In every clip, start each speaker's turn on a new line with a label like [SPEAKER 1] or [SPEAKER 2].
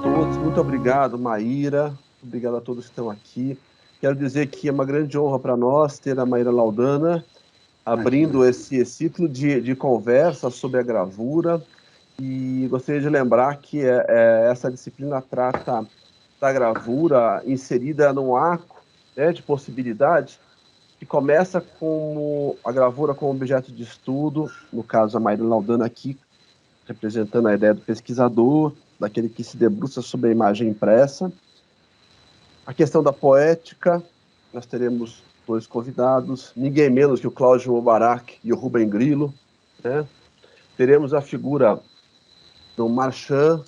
[SPEAKER 1] todos. Muito obrigado, Maíra. Obrigado a todos que estão aqui. Quero dizer que é uma grande honra para nós ter a Maíra Laudana
[SPEAKER 2] Imagina.
[SPEAKER 1] abrindo esse ciclo de conversa sobre a gravura. E gostaria de lembrar que essa disciplina trata da gravura inserida num arco, né, de possibilidades, que começa com a gravura como objeto de estudo, no caso a Maíra Laudana aqui, representando a ideia do pesquisador, daquele que se debruça sobre a imagem impressa. A questão da poética, nós teremos dois convidados, ninguém menos que o Cláudio Mubarak e o Rubem Grillo, né? Teremos a figura do Marchand,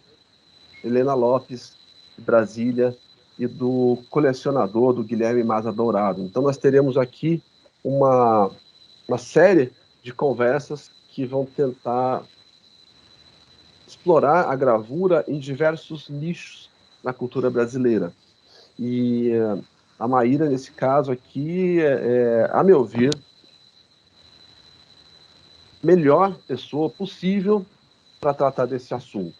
[SPEAKER 1] Helena Lopes, de Brasília, e do colecionador, do Guilherme Maza Dourado. Então, nós teremos aqui uma série de conversas que vão tentar explorar a gravura em diversos nichos na cultura brasileira. E a Maíra, nesse caso aqui, a meu ver, melhor pessoa possível para tratar desse assunto,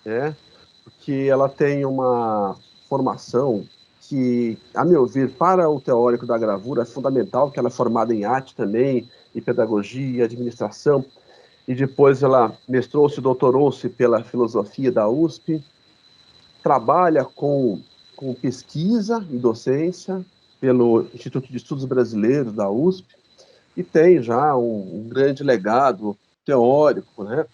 [SPEAKER 1] né? Porque ela tem uma formação que, a meu ver, para o teórico da gravura é fundamental, que ela é formada em arte também, em pedagogia, administração, e depois ela mestrou-se, doutorou-se pela filosofia da USP, trabalha com pesquisa e docência pelo Instituto de Estudos Brasileiros da USP e tem já um grande legado teórico, né?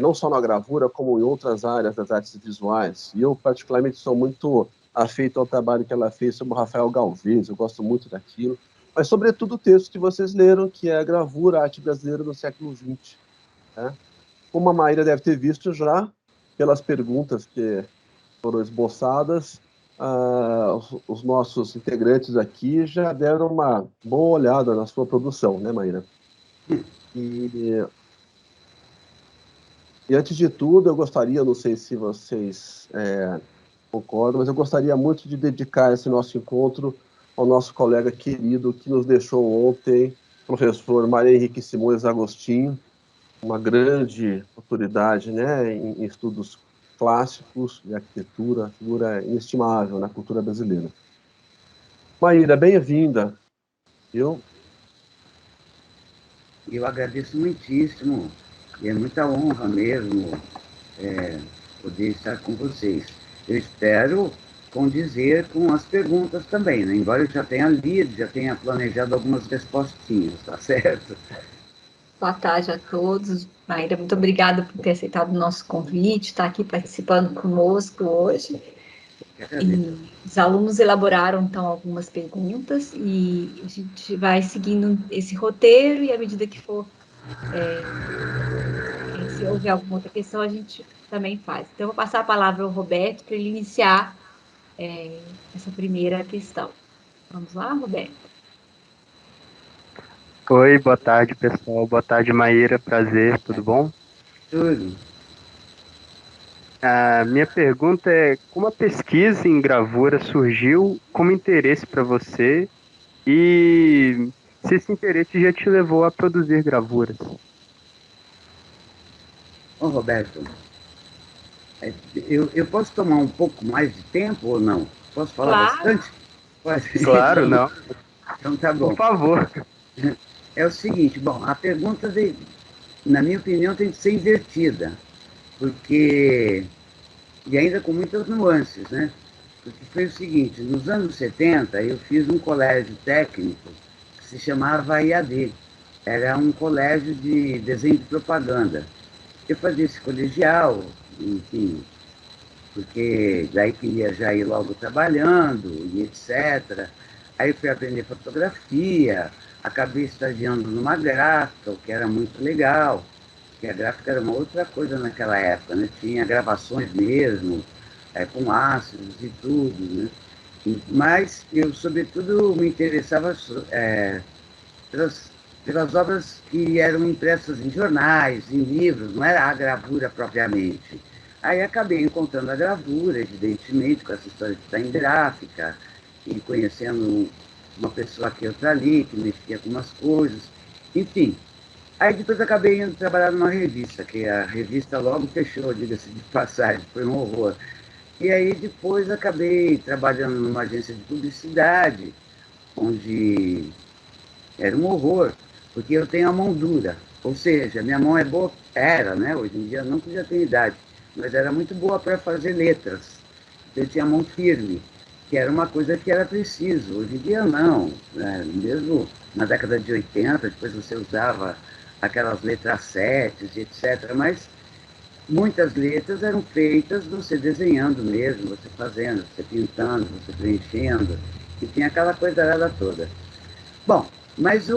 [SPEAKER 1] Não só na gravura, como em outras áreas das artes visuais. E eu, particularmente, sou muito afeito ao trabalho que ela fez sobre o Rafael Galvez, eu gosto muito daquilo, mas, sobretudo, o texto que vocês leram, que é a gravura, a arte brasileira no século XX. Né? Como a Maíra deve ter visto já, pelas perguntas que foram esboçadas, os nossos integrantes aqui já deram uma boa olhada na sua produção, né, Maíra? E, e antes de tudo, eu gostaria, não sei se vocês concordam, mas eu gostaria muito de dedicar esse nosso encontro ao nosso colega querido que nos deixou ontem, professor Maria Henrique Simões Agostinho, uma grande autoridade, né, em estudos clássicos de arquitetura, figura inestimável na cultura brasileira. Maíra, bem-vinda, viu?
[SPEAKER 2] Eu agradeço muitíssimo, e é muita honra mesmo poder estar com vocês. Eu espero condizer com as perguntas também, né? Embora eu já tenha lido, já tenha planejado algumas respostinhas, tá certo?
[SPEAKER 3] Boa tarde a todos. Maíra, muito obrigada por ter aceitado o nosso convite, estar aqui participando conosco hoje. E os alunos elaboraram, então, algumas perguntas e a gente vai seguindo esse roteiro e, à medida que for, se houver alguma outra questão, a gente também faz. Então, eu vou passar a palavra ao Roberto para ele iniciar essa primeira questão. Vamos lá, Roberto?
[SPEAKER 4] Oi, boa tarde, pessoal. Boa tarde, Maíra. Prazer, tudo bom?
[SPEAKER 2] Tudo.
[SPEAKER 4] A minha pergunta é: como a pesquisa em gravura surgiu como interesse para você e se esse interesse já te levou a produzir gravuras?
[SPEAKER 2] Ô, Roberto, eu posso tomar um pouco mais de tempo ou não? Posso falar bastante? Pode.
[SPEAKER 4] Claro, não.
[SPEAKER 2] Então tá bom.
[SPEAKER 4] Por favor.
[SPEAKER 2] É o seguinte, bom, a pergunta, na minha opinião, tem que ser invertida, porque, e ainda com muitas nuances, né? Porque foi o seguinte, nos anos 70 eu fiz um colégio técnico que se chamava IAD, era um colégio de desenho de propaganda. Eu fazia esse colegial, enfim, porque daí queria já ir logo trabalhando e etc. Aí eu fui aprender fotografia, acabei estagiando numa gráfica, o que era muito legal, porque a gráfica era uma outra coisa naquela época, né? Tinha gravações mesmo, com ácidos e tudo, né? Mas eu, sobretudo, me interessava pelas obras que eram impressas em jornais, em livros, não era a gravura propriamente. Aí acabei encontrando a gravura, evidentemente, com essa história de estar em gráfica, e conhecendo uma pessoa aqui e outra ali, que mexia com umas coisas, enfim. Aí depois acabei indo trabalhar numa revista, que a revista logo fechou, diga-se de passagem, foi um horror. E aí depois acabei trabalhando numa agência de publicidade, onde era um horror, porque eu tenho a mão dura. Ou seja, minha mão é boa, era, né? Hoje em dia não, que já tenho idade, mas era muito boa para fazer letras. Eu tinha a mão firme, que era uma coisa que era preciso. Hoje em dia não, né? Mesmo na década de 80, depois você usava aquelas letras 7, etc. Mas muitas letras eram feitas você desenhando mesmo, você fazendo, você pintando, você preenchendo, e tinha aquela coisa toda. Bom, mas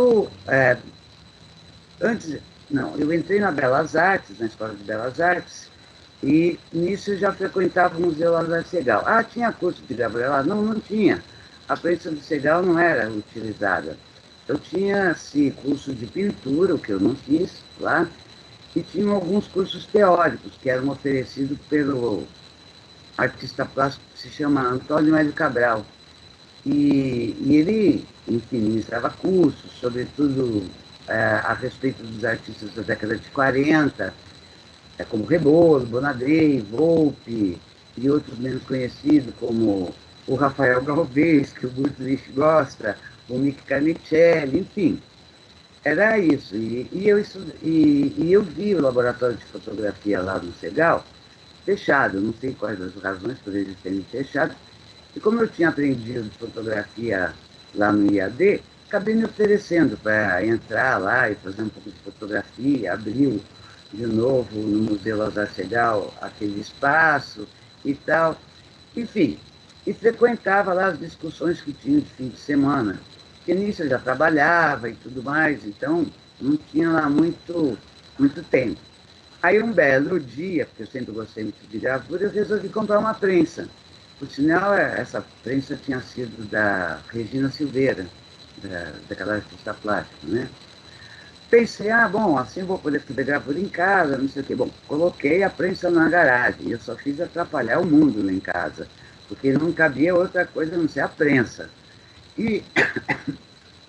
[SPEAKER 2] antes, não, eu entrei na Belas Artes, na Escola de Belas Artes, e nisso eu já frequentava o Museu Lazar Segal. Ah, tinha curso de gravura lá? Não, não tinha. A prensa do Segal não era utilizada. Eu tinha, sim, curso de pintura, o que eu não fiz lá, e tinha alguns cursos teóricos que eram oferecidos pelo artista plástico que se chama Antônio Hélio Cabral. E ele, enfim, ministrava cursos, sobretudo a respeito dos artistas da década de 40, como Rebolo, Bonadei, Volpe e outros menos conhecidos, como o Rafael Galvez, que o Gutrich gosta, o Mick Carnicelli, enfim. Era isso. E eu vi o laboratório de fotografia lá no Segal fechado, não sei quais as razões por eles terem fechado. E como eu tinha aprendido fotografia lá no IAD, acabei me oferecendo para entrar lá e fazer um pouco de fotografia, abriu de novo no Museu Lazar Segal aquele espaço e tal. Enfim, e frequentava lá as discussões que tinham de fim de semana, porque nisso eu já trabalhava e tudo mais, então não tinha lá muito tempo. Aí um belo dia, porque eu sempre gostei muito de gravura, eu resolvi comprar uma prensa. Por sinal, essa prensa tinha sido da Regina Silveira, daquela artista plástica, né? Pensei, bom, assim vou poder fazer gravura em casa, não sei o quê. Bom, coloquei a prensa na garagem, eu só fiz atrapalhar o mundo lá em casa, porque não cabia outra coisa a não ser a prensa. E,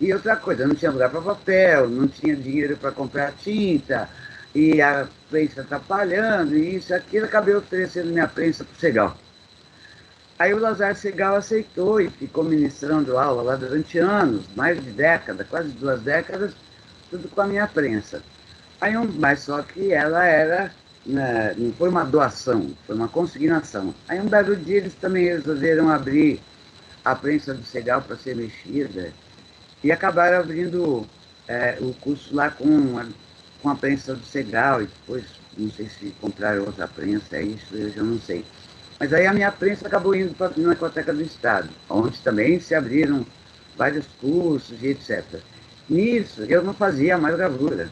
[SPEAKER 2] e outra coisa, não tinha lugar para papel, não tinha dinheiro para comprar tinta, e a prensa atrapalhando, e isso, aquilo, acabei oferecendo minha prensa para o Segal. Aí o Lazar Segal aceitou e ficou ministrando aula lá durante anos, mais de década, quase 2 décadas, tudo com a minha prensa. Mas só que ela era, né, não foi uma doação, foi uma consignação. Aí um belo dia eles também resolveram abrir a prensa do Segal para ser mexida e acabaram abrindo o curso lá com a prensa do Segal e depois, não sei se compraram outra prensa, isso eu já não sei. Mas aí a minha prensa acabou indo para a Pinacoteca do Estado, onde também se abriram vários cursos e etc. Nisso, eu não fazia mais gravura,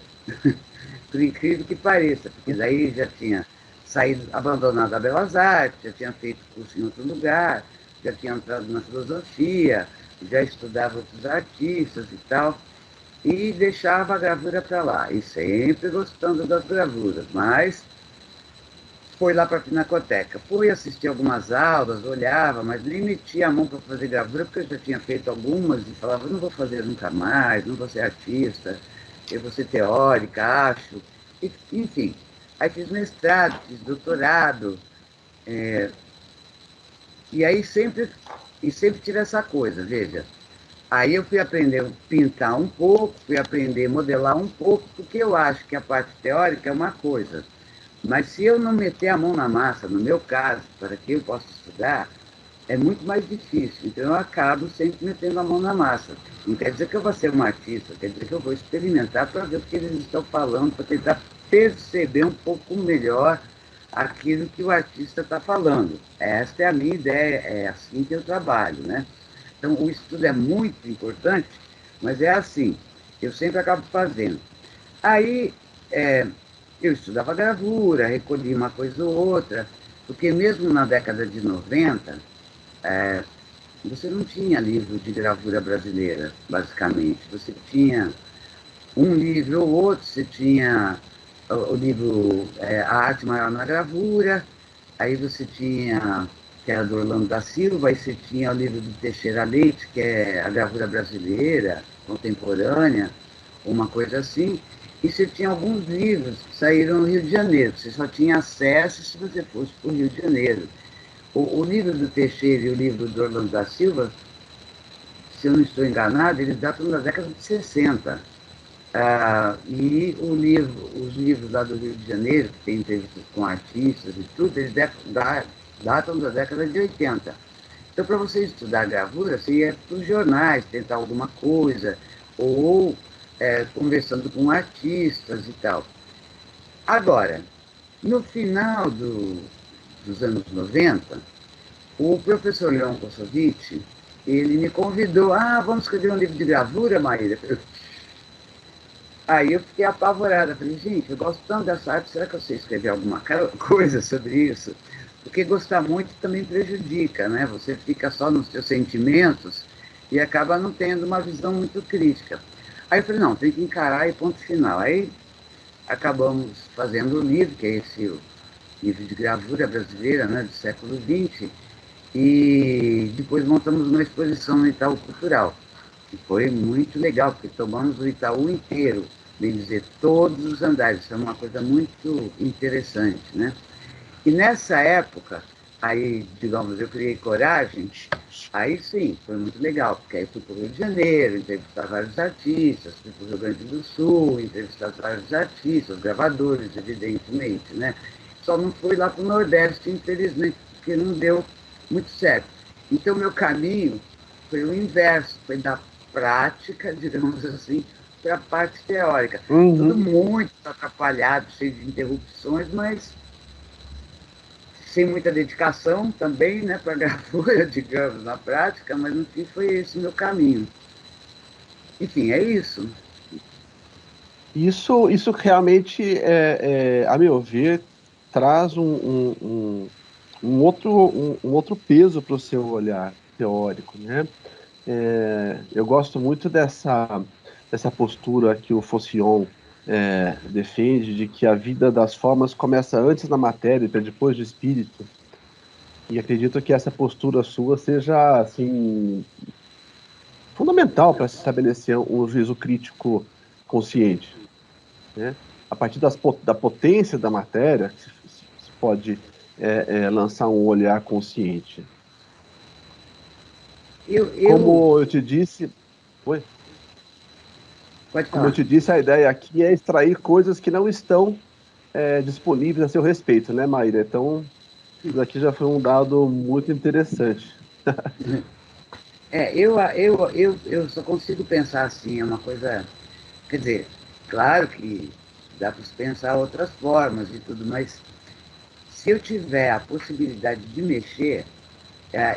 [SPEAKER 2] por incrível que pareça, porque daí já tinha saído, abandonado a Belas Artes, já tinha feito curso em outro lugar, já tinha entrado na filosofia, já estudava outros artistas e tal, e deixava a gravura para lá, e sempre gostando das gravuras, mas foi lá para a Pinacoteca. Fui assistir algumas aulas, olhava, mas nem metia a mão para fazer gravura, porque eu já tinha feito algumas e falava, não vou fazer nunca mais, não vou ser artista, eu vou ser teórica, acho. Enfim, aí fiz mestrado, fiz doutorado, e aí sempre tive essa coisa, veja. Aí eu fui aprender a pintar um pouco, fui aprender a modelar um pouco, porque eu acho que a parte teórica é uma coisa. Mas se eu não meter a mão na massa, no meu caso, para que eu possa estudar, é muito mais difícil. Então eu acabo sempre metendo a mão na massa. Não quer dizer que eu vou ser um artista, quer dizer que eu vou experimentar para ver o que eles estão falando, para tentar perceber um pouco melhor aquilo que o artista está falando. Esta é a minha ideia, é assim que eu trabalho, né? Então o estudo é muito importante, mas é assim, eu sempre acabo fazendo. Aí eu estudava gravura, recolhi uma coisa ou outra, porque mesmo na década de 90, você não tinha livro de gravura brasileira, basicamente. Você tinha um livro ou outro, você tinha o livro A Arte Maior na Gravura, aí você tinha, que era do Orlando da Silva, aí você tinha o livro do Teixeira Leite, que é a gravura brasileira, contemporânea, uma coisa assim. E você tinha alguns livros que saíram no Rio de Janeiro, você só tinha acesso se você fosse para o Rio de Janeiro. O livro do Teixeira e o livro do Orlando da Silva, se eu não estou enganado, eles datam da década de 60. E os livros lá do Rio de Janeiro, que tem entrevistas com artistas e tudo, eles datam da década de 80. Então, para você estudar gravura, você ia para os jornais, tentar alguma coisa, ou conversando com artistas e tal. Agora, no final dos anos 90, o professor Leon Kossovitch, ele me convidou, vamos escrever um livro de gravura, Maíra? Aí eu fiquei apavorada, falei, gente, eu gosto tanto dessa arte, será que eu sei escrever alguma coisa sobre isso? Porque gostar muito também prejudica, né? Você fica só nos seus sentimentos e acaba não tendo uma visão muito crítica. Aí eu falei, não, tem que encarar e ponto final. Aí acabamos fazendo o livro, que é esse livro de gravura brasileira, né, do século XX, e depois montamos uma exposição no Itaú Cultural. E foi muito legal, porque tomamos o Itaú inteiro, bem dizer, todos os andares. Isso é uma coisa muito interessante, né? E nessa época, aí, digamos, eu criei coragem, aí sim, foi muito legal, porque aí fui para o Rio de Janeiro, entrevistar vários artistas, fui para o Rio Grande do Sul, entrevistar vários artistas, gravadores, evidentemente, né? Só não fui lá para o Nordeste, infelizmente, porque não deu muito certo. Então, meu caminho foi o inverso, foi da prática, digamos assim, para a parte teórica. Tudo muito atrapalhado, cheio de interrupções, mas sem muita dedicação também, né, para a gravura, digamos, na prática, mas no fim foi esse o meu caminho. Enfim, é isso.
[SPEAKER 1] Isso realmente, a meu ver, traz um outro peso para o seu olhar teórico, né? Eu gosto muito dessa postura que o Faucillon defende, de que a vida das formas começa antes na matéria para depois do espírito. E acredito que essa postura sua seja, assim, fundamental para se estabelecer um juízo crítico consciente, né? A partir da potência da matéria, se pode lançar um olhar consciente. Como eu te disse, oi?
[SPEAKER 2] Pode
[SPEAKER 1] Como eu
[SPEAKER 2] falar.
[SPEAKER 1] te disse, a ideia aqui é extrair coisas que não estão disponíveis a seu respeito, né, Maíra? Então, isso daqui já foi um dado muito interessante.
[SPEAKER 2] Eu só consigo pensar assim, é uma coisa. Quer dizer, claro que dá para se pensar outras formas e tudo, mas se eu tiver a possibilidade de mexer,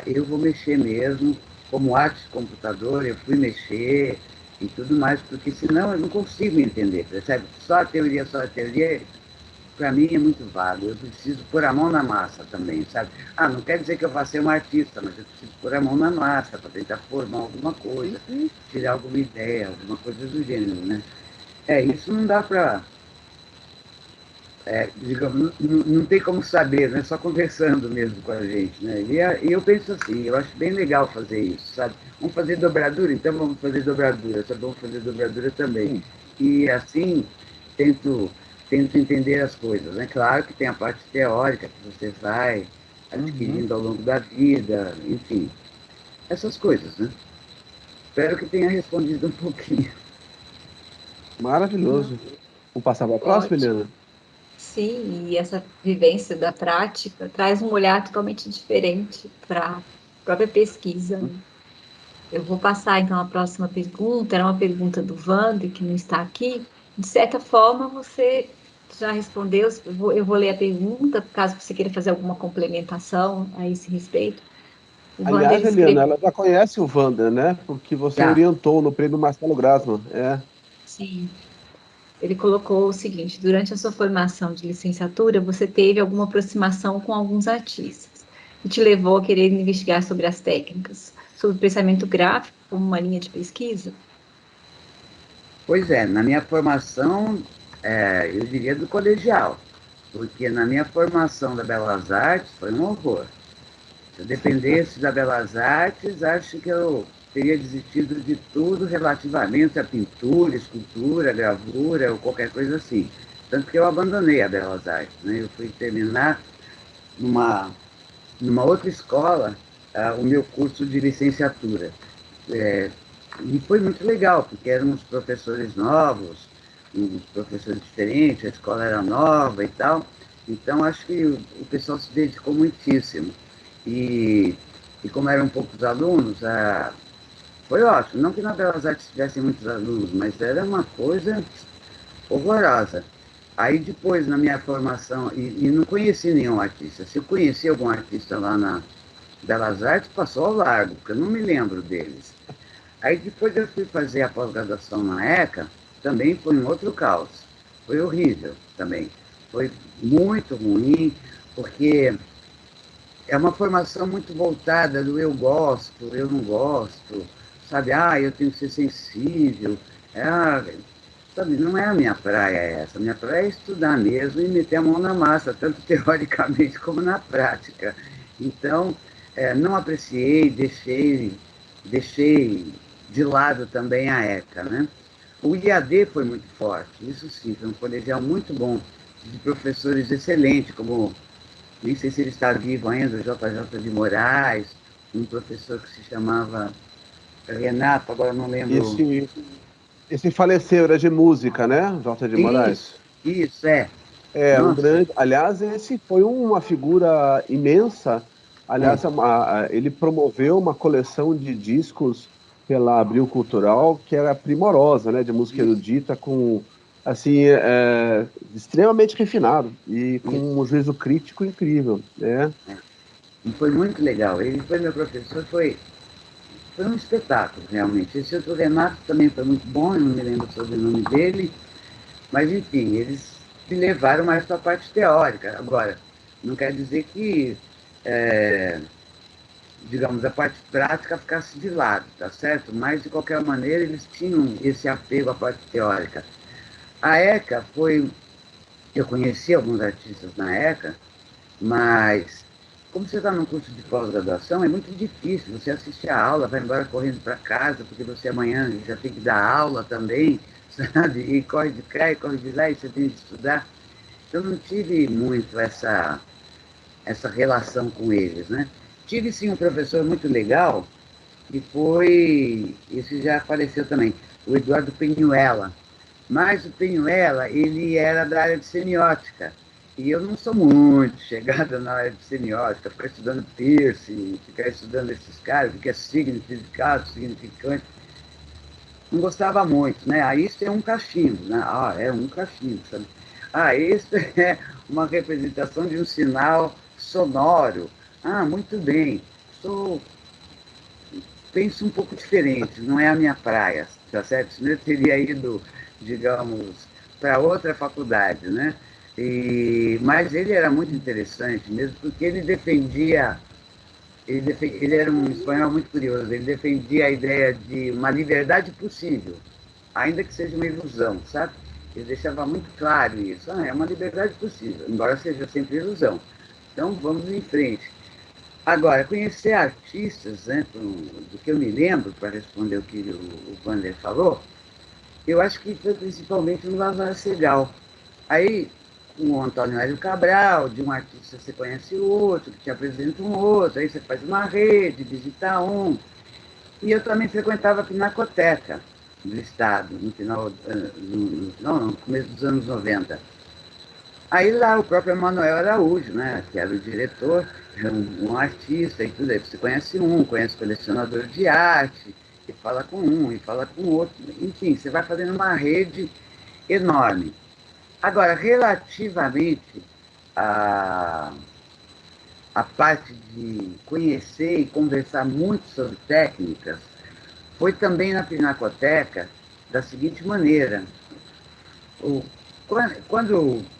[SPEAKER 2] eu vou mexer mesmo. Como arte de computador, eu fui mexer e tudo mais, porque senão eu não consigo entender, percebe? Só a teoria, para mim é muito vago. Eu preciso pôr a mão na massa também, sabe? Não quer dizer que eu vá ser um artista, mas eu preciso pôr a mão na massa para tentar formar alguma coisa, tirar alguma ideia, alguma coisa do gênero, né? Isso não dá para digamos, não tem como saber, né? Só conversando mesmo com a gente, né? E eu penso assim, eu acho bem legal fazer isso, sabe? Vamos fazer dobradura? Então vamos fazer dobradura, tá bom fazer dobradura também. E assim, tento, tento entender as coisas, né? Claro que tem a parte teórica que você vai adquirindo ao longo da vida, enfim, essas coisas, né? Espero que tenha respondido um pouquinho.
[SPEAKER 1] Maravilhoso. Vamos passar para a próxima,
[SPEAKER 3] Ótimo.
[SPEAKER 1] Helena?
[SPEAKER 3] Sim, e essa vivência da prática traz um olhar totalmente diferente para a própria pesquisa. Eu vou passar então a próxima pergunta, era uma pergunta do Wander, que não está aqui. De certa forma, você já respondeu, eu vou ler a pergunta, caso você queira fazer alguma complementação a esse respeito. O Wander
[SPEAKER 1] Aliás, Helena,
[SPEAKER 3] escreveu.
[SPEAKER 1] ela já conhece o Wander, né? Porque você
[SPEAKER 2] Já.
[SPEAKER 1] orientou no prêmio Marcelo Grassman.
[SPEAKER 3] Sim, ele colocou o seguinte: durante a sua formação de licenciatura, você teve alguma aproximação com alguns artistas e te levou a querer investigar sobre as técnicas, sobre o pensamento gráfico como uma linha de pesquisa?
[SPEAKER 2] Pois é, na minha formação, eu diria do colegial, porque na minha formação da Belas Artes foi um horror. Se eu dependesse da Belas Artes, acho que eu teria desistido de tudo relativamente à pintura, escultura, gravura ou qualquer coisa assim. Tanto que eu abandonei a Belas Artes, né? Eu fui terminar numa numa outra escola, o meu curso de licenciatura. E foi muito legal, porque eram uns professores novos, uns professores diferentes, a escola era nova e tal. Então, acho que o pessoal se dedicou muitíssimo. E, e como eram poucos alunos, foi ótimo. Não que na Belas Artes tivessem muitos alunos, mas era uma coisa horrorosa. Aí depois, na minha formação, e não conheci nenhum artista. Se eu conheci algum artista lá na Belas Artes, passou ao largo, porque eu não me lembro deles. Aí depois eu fui fazer a pós-graduação na ECA, também foi um outro caos. Foi horrível também. Foi muito ruim, porque é uma formação muito voltada do eu gosto, eu não gosto, sabe? Eu tenho que ser sensível. Sabe, não é a minha praia essa. A minha praia é estudar mesmo e meter a mão na massa, tanto teoricamente como na prática. Então, não apreciei, deixei de lado também a ECA, né? O IAD foi muito forte, isso sim, foi um colegial muito bom, de professores excelentes, como, nem sei se ele está vivo ainda, o JJ de Moraes, um professor que se chamava Renato, agora não lembro.
[SPEAKER 1] Esse faleceu, era de música, né? J. de Moraes.
[SPEAKER 2] Isso, é.
[SPEAKER 1] Um grande. Aliás, esse foi uma figura imensa. Aliás, ele promoveu uma coleção de discos pela Abril Cultural que era primorosa, né? De música erudita, com assim, extremamente refinado e com um juízo crítico incrível, né?
[SPEAKER 2] E foi muito legal. Ele foi meu professor, foi um espetáculo, realmente. Esse outro Renato também foi muito bom, eu não me lembro sobre o nome dele, mas enfim, eles me levaram mais para a parte teórica. Agora, não quer dizer que, digamos, a parte prática ficasse de lado, tá certo? Mas, de qualquer maneira, eles tinham esse apego à parte teórica. A ECA foi... Eu conheci alguns artistas na ECA, mas como você está num curso de pós-graduação, é muito difícil. Você assiste a aula, vai embora correndo para casa, porque você amanhã já tem que dar aula também, sabe? E corre de cá e corre de lá, e você tem que estudar. Eu não tive muito essa relação com eles, né? Tive, sim, um professor muito legal, que foi... Esse já faleceu também, o Eduardo Penhuela. Mas o Penhuela, ele era da área de semiótica. E eu não sou muito chegada na área de semiótica, ficar estudando Peirce, ficar estudando esses caras, o que é significado, significante. Não gostava muito, né? Isso é um cachimbo, né? É um cachimbo, sabe? Isso é uma representação de um sinal sonoro. Muito bem. Penso um pouco diferente, não é a minha praia, tá certo? Senão eu teria ido, digamos, para outra faculdade, né? Mas ele era muito interessante mesmo, porque ele era um espanhol muito curioso, ele defendia a ideia de uma liberdade possível, ainda que seja uma ilusão, sabe? Ele deixava muito claro isso, é uma liberdade possível, embora seja sempre ilusão. Então, vamos em frente. Agora, conhecer artistas, né, do que eu me lembro, para responder o que o Wander falou, eu acho que foi principalmente no Lázaro Segall. Aí, com o Antônio Hélio Cabral, de um artista você conhece o outro, que te apresenta um outro, aí você faz uma rede, visita um. E eu também frequentava a Pinacoteca do Estado, no começo dos anos 90. Aí lá o próprio Emanuel Araújo, né, que era o diretor, era um artista e tudo, aí você conhece o colecionador de arte, e fala com um, e fala com o outro, enfim, você vai fazendo uma rede enorme. Agora, relativamente à parte de conhecer e conversar muito sobre técnicas, foi também na Pinacoteca da seguinte maneira.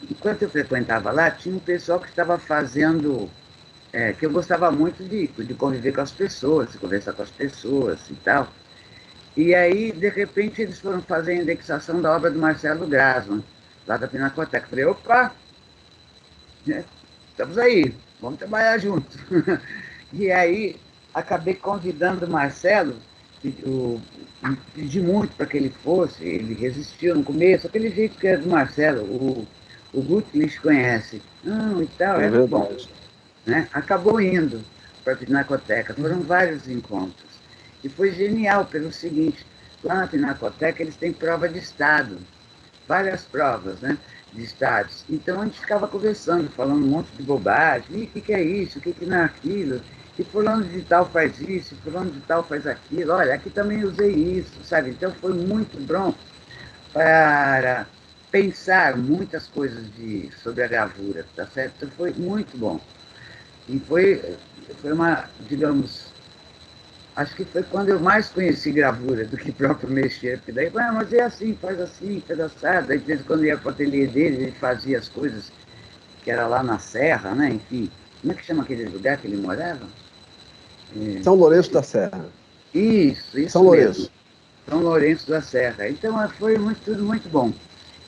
[SPEAKER 2] Enquanto eu frequentava lá, tinha um pessoal que estava fazendo, que eu gostava muito de conviver com as pessoas, de conversar com as pessoas e tal. E aí, de repente, eles foram fazer a indexação da obra do Marcelo Grasman, lá da Pinacoteca. Falei, opa, estamos aí, vamos trabalhar juntos. E aí, acabei convidando o Marcelo, pedi muito para que ele fosse, ele resistiu no começo, aquele jeito que é do Marcelo, o Gutlich conhece. E tal,
[SPEAKER 1] É verdade.
[SPEAKER 2] né? Acabou indo para a Pinacoteca. Foram vários encontros. E foi genial pelo seguinte, lá na Pinacoteca eles têm prova de estado, várias provas, né, de estados. Então a gente ficava conversando, falando um monte de bobagem, o que é isso, o que não é aquilo, e fulano de tal faz isso, fulano de tal faz aquilo, olha, aqui também usei isso, sabe? Então foi muito bom para pensar muitas coisas sobre a gravura, tá certo? Então foi muito bom. E foi uma, digamos, acho que foi quando eu mais conheci gravura do que próprio mexer, porque daí, mas é assim, faz assim, pedaçado. Aí, de vez em quando eu ia para o ateliê dele, ele fazia as coisas que era lá na Serra, né? Enfim, como é que chama aquele lugar que ele morava?
[SPEAKER 1] São Lourenço da Serra.
[SPEAKER 2] Isso
[SPEAKER 1] São
[SPEAKER 2] mesmo,
[SPEAKER 1] Lourenço.
[SPEAKER 2] São Lourenço da Serra. Então foi tudo muito bom.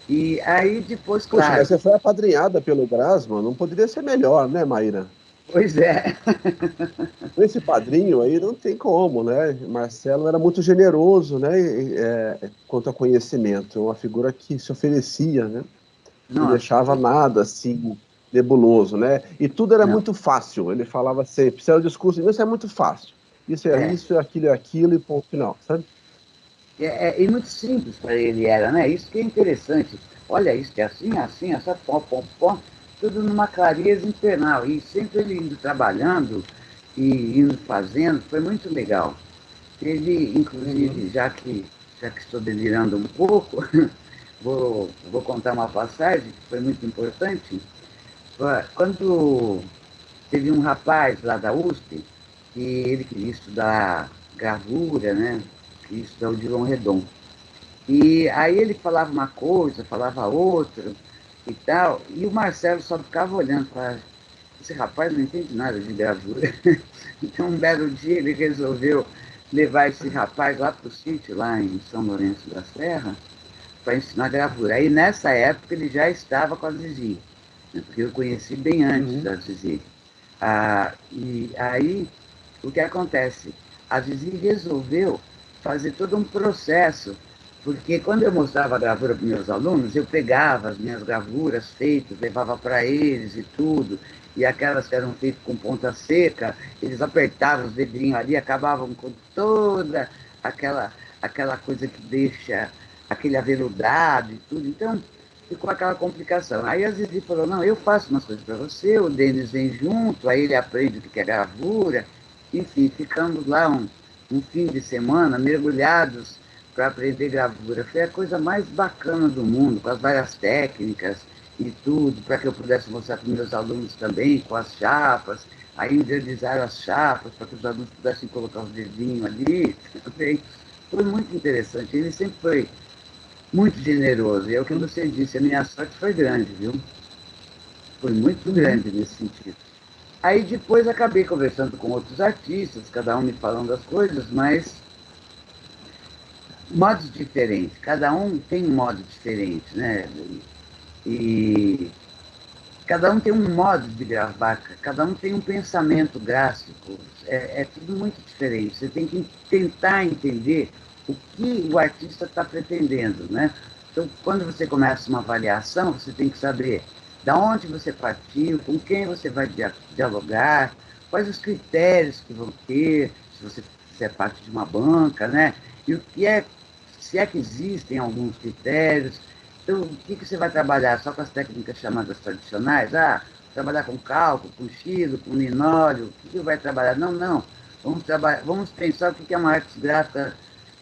[SPEAKER 2] E aí depois,
[SPEAKER 1] Poxa,
[SPEAKER 2] claro,
[SPEAKER 1] mas você foi apadrinhada pelo Grasman, não poderia ser melhor, né, Maíra?
[SPEAKER 2] pois é,
[SPEAKER 1] Esse padrinho aí não tem como, né? Marcelo era muito generoso, né? Quanto a conhecimento, é uma figura que se oferecia, né? Não
[SPEAKER 2] nossa,
[SPEAKER 1] deixava nada assim nebuloso, né? E tudo era
[SPEAKER 2] não,
[SPEAKER 1] muito fácil. Ele falava sempre, isso era o discurso, isso é muito fácil.
[SPEAKER 2] é,
[SPEAKER 1] Isso, é aquilo e ponto final, sabe?
[SPEAKER 2] e muito simples para ele era, né? Isso que é interessante. Olha, isso é assim, assim, essa pom, tudo numa clareza infernal. E sempre ele indo trabalhando e indo fazendo, foi muito legal. Teve, inclusive,
[SPEAKER 1] Uhum.
[SPEAKER 2] já que estou delirando um pouco, vou contar uma passagem que foi muito importante. Quando teve um rapaz lá da USP, que ele queria estudar gravura, né? Queria estudar o Dilon Redondo. E aí ele falava uma coisa, falava outra e tal, e o Marcelo só ficava olhando para esse rapaz não entende nada de gravura. Então um belo dia ele resolveu levar esse rapaz lá para o sítio, lá em São Lourenço da Serra, para ensinar gravura. Aí nessa época ele já estava com a Zizi, né, porque eu conheci bem antes
[SPEAKER 1] Uhum.
[SPEAKER 2] da Zizi. E aí o que acontece? A Zizi resolveu fazer todo um processo, porque quando eu mostrava a gravura para meus alunos, eu pegava as minhas gravuras feitas, levava para eles e tudo, e aquelas que eram feitas com ponta seca, eles apertavam os dedinhos ali, acabavam com toda aquela, aquela coisa que deixa aquele aveludado e tudo. Então, ficou aquela complicação. Aí a Zizi falou, não, eu faço umas coisas para você, o Denis vem junto, aí ele aprende o que é gravura, enfim, ficamos lá um fim de semana mergulhados para aprender gravura. Foi a coisa mais bacana do mundo, com as várias técnicas e tudo, para que eu pudesse mostrar para os meus alunos também, com as chapas. Aí indianizaram as chapas para que os alunos pudessem colocar os dedinhos ali também. Foi muito interessante. Ele sempre foi muito generoso. E é o que
[SPEAKER 1] Uhum.
[SPEAKER 2] você disse, a minha sorte foi grande, viu? Foi muito
[SPEAKER 1] Uhum.
[SPEAKER 2] grande nesse sentido. Aí depois acabei conversando com outros artistas, cada um me falando as coisas, mas modos diferentes. Cada um tem um modo diferente, né? E cada um tem um modo de gravar, cada um tem um pensamento gráfico. É tudo muito diferente. Você tem que tentar entender o que o artista está pretendendo, né? Então, quando você começa uma avaliação, você tem que saber da onde você partiu, com quem você vai dialogar, quais os critérios que vão ter, se você fizer parte de uma banca, né? E o que é, se é que existem alguns critérios. Então, o que você vai trabalhar? Só com as técnicas chamadas tradicionais? Trabalhar com cálculo, com xilo, com linóleo, o que vai trabalhar? Não, não. Vamos pensar o que é uma arte gráfica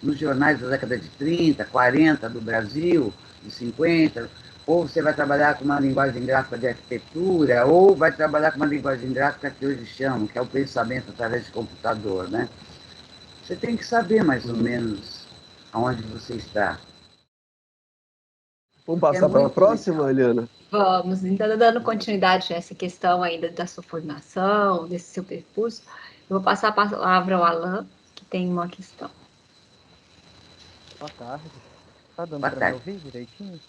[SPEAKER 2] nos jornais da década de 30, 40 do Brasil, de 50, ou você vai trabalhar com uma linguagem gráfica de arquitetura, ou vai trabalhar com uma linguagem gráfica que hoje chamam, que é o pensamento através de computador, né? Você tem que saber mais ou
[SPEAKER 1] Uhum.
[SPEAKER 2] menos aonde você está,
[SPEAKER 1] Vamos
[SPEAKER 2] porque é
[SPEAKER 1] passar para a
[SPEAKER 2] muito legal.
[SPEAKER 1] próxima, Eliana?
[SPEAKER 3] Vamos, ainda dando continuidade nessa questão ainda da sua formação, desse seu percurso, eu vou passar a palavra ao Alan, que tem uma questão.
[SPEAKER 5] Boa tarde. Tá dando
[SPEAKER 2] Boa
[SPEAKER 5] para me
[SPEAKER 2] tarde.
[SPEAKER 5] ouvir direitinho?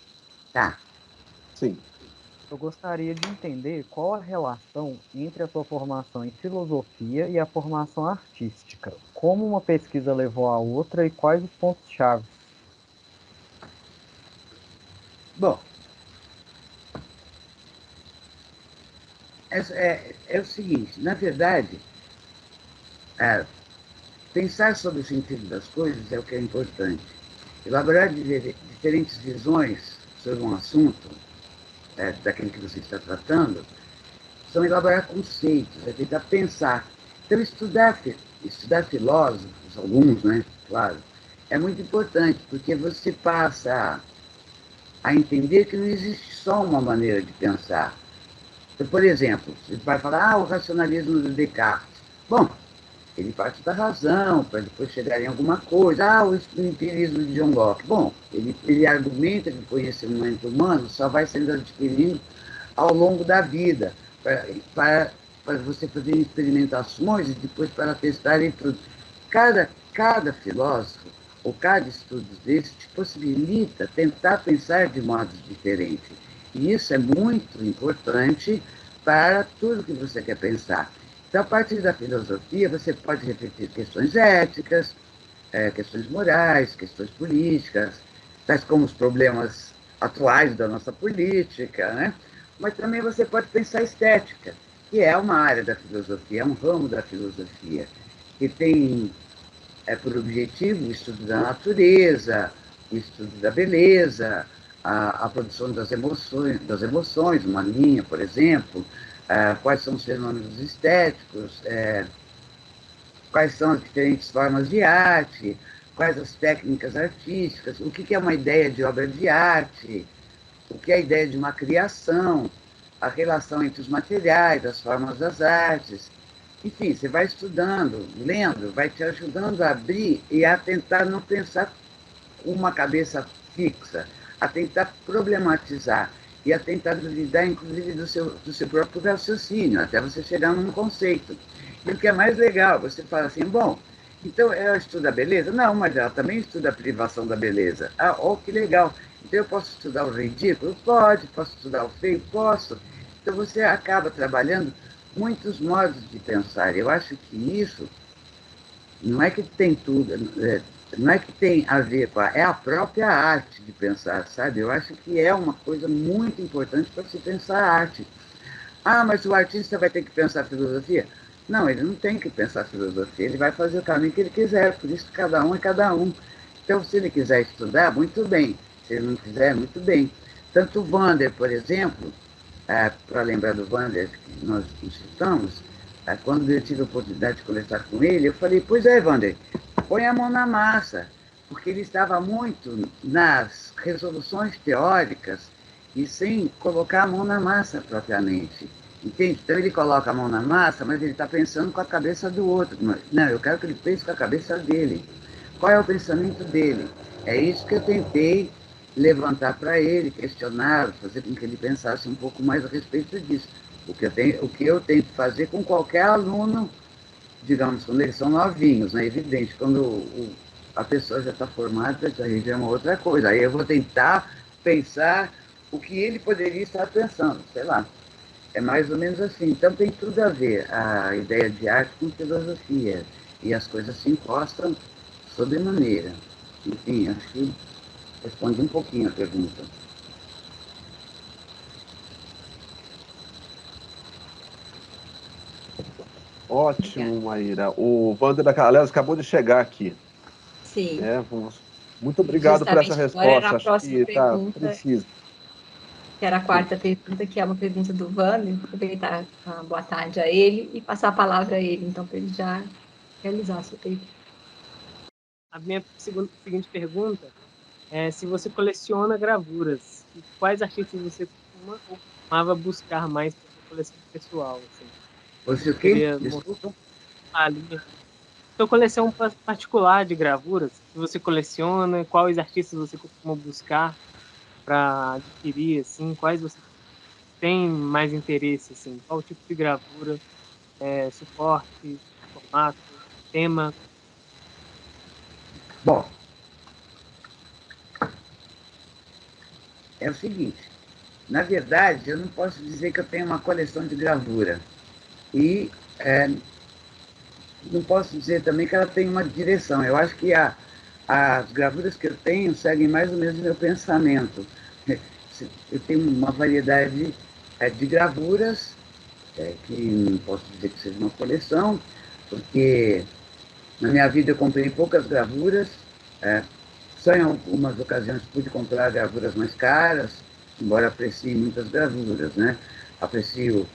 [SPEAKER 2] Tá.
[SPEAKER 1] Sim.
[SPEAKER 5] Eu gostaria de entender qual a relação entre a sua formação em filosofia e a formação artística. Como uma pesquisa levou a outra e quais os pontos-chave?
[SPEAKER 2] Bom, é o seguinte, na verdade, pensar sobre o sentido das coisas é o que é importante. Elaborar diferentes visões sobre um assunto, daquele que você está tratando, são elaborar conceitos, é tentar pensar. Então, estudar filósofos, alguns, né, claro, é muito importante, porque você passa a entender que não existe só uma maneira de pensar. Então, por exemplo, você vai falar, o racionalismo de Descartes. Bom, ele parte da razão, para depois chegar em alguma coisa. O empirismo de John Locke. Bom, ele argumenta que o conhecimento humano só vai sendo adquirido ao longo da vida, para você fazer experimentações e depois para testar em tudo. Cada filósofo, ou cada estudo desse, te possibilita tentar pensar de modos diferentes. E isso é muito importante para tudo que você quer pensar. Então, a partir da filosofia, você pode refletir questões éticas, questões morais, questões políticas, tais como os problemas atuais da nossa política, né? Mas também você pode pensar estética, que é uma área da filosofia, é um ramo da filosofia, que tem por objetivo o estudo da natureza, o estudo da beleza, a produção das emoções, uma linha, por exemplo, quais são os fenômenos estéticos, quais são as diferentes formas de arte, quais as técnicas artísticas, o que é uma ideia de obra de arte, o que é a ideia de uma criação, a relação entre os materiais, as formas das artes. Enfim, você vai estudando, lendo, vai te ajudando a abrir e a tentar não pensar com uma cabeça fixa, a tentar problematizar e a tentar duvidar, inclusive, do seu próprio raciocínio, até você chegar num conceito. E o que é mais legal, você fala assim, bom, então ela estuda a beleza? Não, mas ela também estuda a privação da beleza. Que legal. Então eu posso estudar o ridículo? Pode. Posso estudar o feio? Posso. Então você acaba trabalhando muitos modos de pensar. Eu acho que isso não é que tem tudo, não é que tem a ver com é a própria arte de pensar, sabe? Eu acho que é uma coisa muito importante para se pensar a arte. Mas o artista vai ter que pensar filosofia? Não, ele não tem que pensar filosofia, ele vai fazer o caminho que ele quiser, por isso cada um é cada um. Então, se ele quiser estudar, muito bem. Se ele não quiser, muito bem. Tanto o Wander, por exemplo, para lembrar do Wander que nós citamos, quando eu tive a oportunidade de conversar com ele, eu falei, pois é, Wander, põe a mão na massa, porque ele estava muito nas resoluções teóricas e sem colocar a mão na massa propriamente. Entende? Então ele coloca a mão na massa, mas ele está pensando com a cabeça do outro. Não, eu quero que ele pense com a cabeça dele. Qual é o pensamento dele? É isso que eu tentei levantar para ele, questionar, fazer com que ele pensasse um pouco mais a respeito disso. O que eu tento fazer com qualquer aluno, digamos, quando eles são novinhos, né? Evidente, quando a pessoa já está formada, aí já é uma outra coisa. Aí eu vou tentar pensar o que ele poderia estar pensando, sei lá. É mais ou menos assim. Então tem tudo a ver, a ideia de arte com filosofia. E as coisas se encostam sobremaneira. Enfim, acho que respondi um pouquinho a pergunta.
[SPEAKER 1] Ótimo, Maíra. O Wander Aliás acabou de chegar aqui.
[SPEAKER 3] Sim.
[SPEAKER 1] Muito obrigado por essa resposta.
[SPEAKER 3] Acho que está
[SPEAKER 1] preciso.
[SPEAKER 3] Que era a quarta pergunta, que é uma pergunta do Wander. Vou aproveitar a boa tarde a ele e passar a palavra a ele, então, para ele já realizar a sua pergunta.
[SPEAKER 6] A minha seguinte pergunta é se você coleciona gravuras, quais artistas você costumava buscar mais para sua coleção pessoal? Assim?
[SPEAKER 2] Você o quê? Desculpa.
[SPEAKER 6] Sua coleção particular de gravuras, que você coleciona, quais artistas você costuma buscar para adquirir, assim, quais você tem mais interesse, assim, qual tipo de gravura, suporte, formato, tema?
[SPEAKER 2] Bom, é o seguinte, na verdade, eu não posso dizer que eu tenho uma coleção de gravura. E não posso dizer também que ela tem uma direção. Eu acho que as gravuras que eu tenho seguem mais ou menos o meu pensamento. Eu tenho uma variedade de gravuras que não posso dizer que seja uma coleção, porque na minha vida eu comprei poucas gravuras, só em algumas ocasiões pude comprar gravuras mais caras, embora aprecie muitas gravuras, né? Aprecio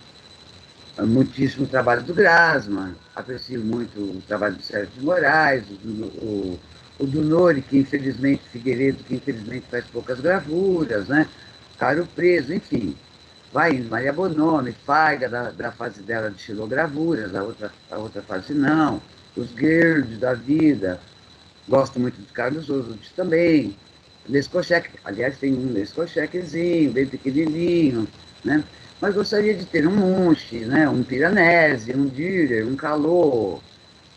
[SPEAKER 2] muitíssimo o trabalho do Grasma, aprecio muito o trabalho do Sérgio de Moraes, o do Nori, Figueiredo, que infelizmente faz poucas gravuras, né? Caro Preso, enfim. Vai indo, Maria Bonomi, Faiga, da fase dela de xilogravuras, a outra fase não, os Guerdes da vida, gosto muito de Carlos Oswald também, Lescochek, aliás, tem um Lescochekzinho, bem pequenininho, né? Mas gostaria de ter um Munch, né? Um Piranesi, um Dürer, um Calot,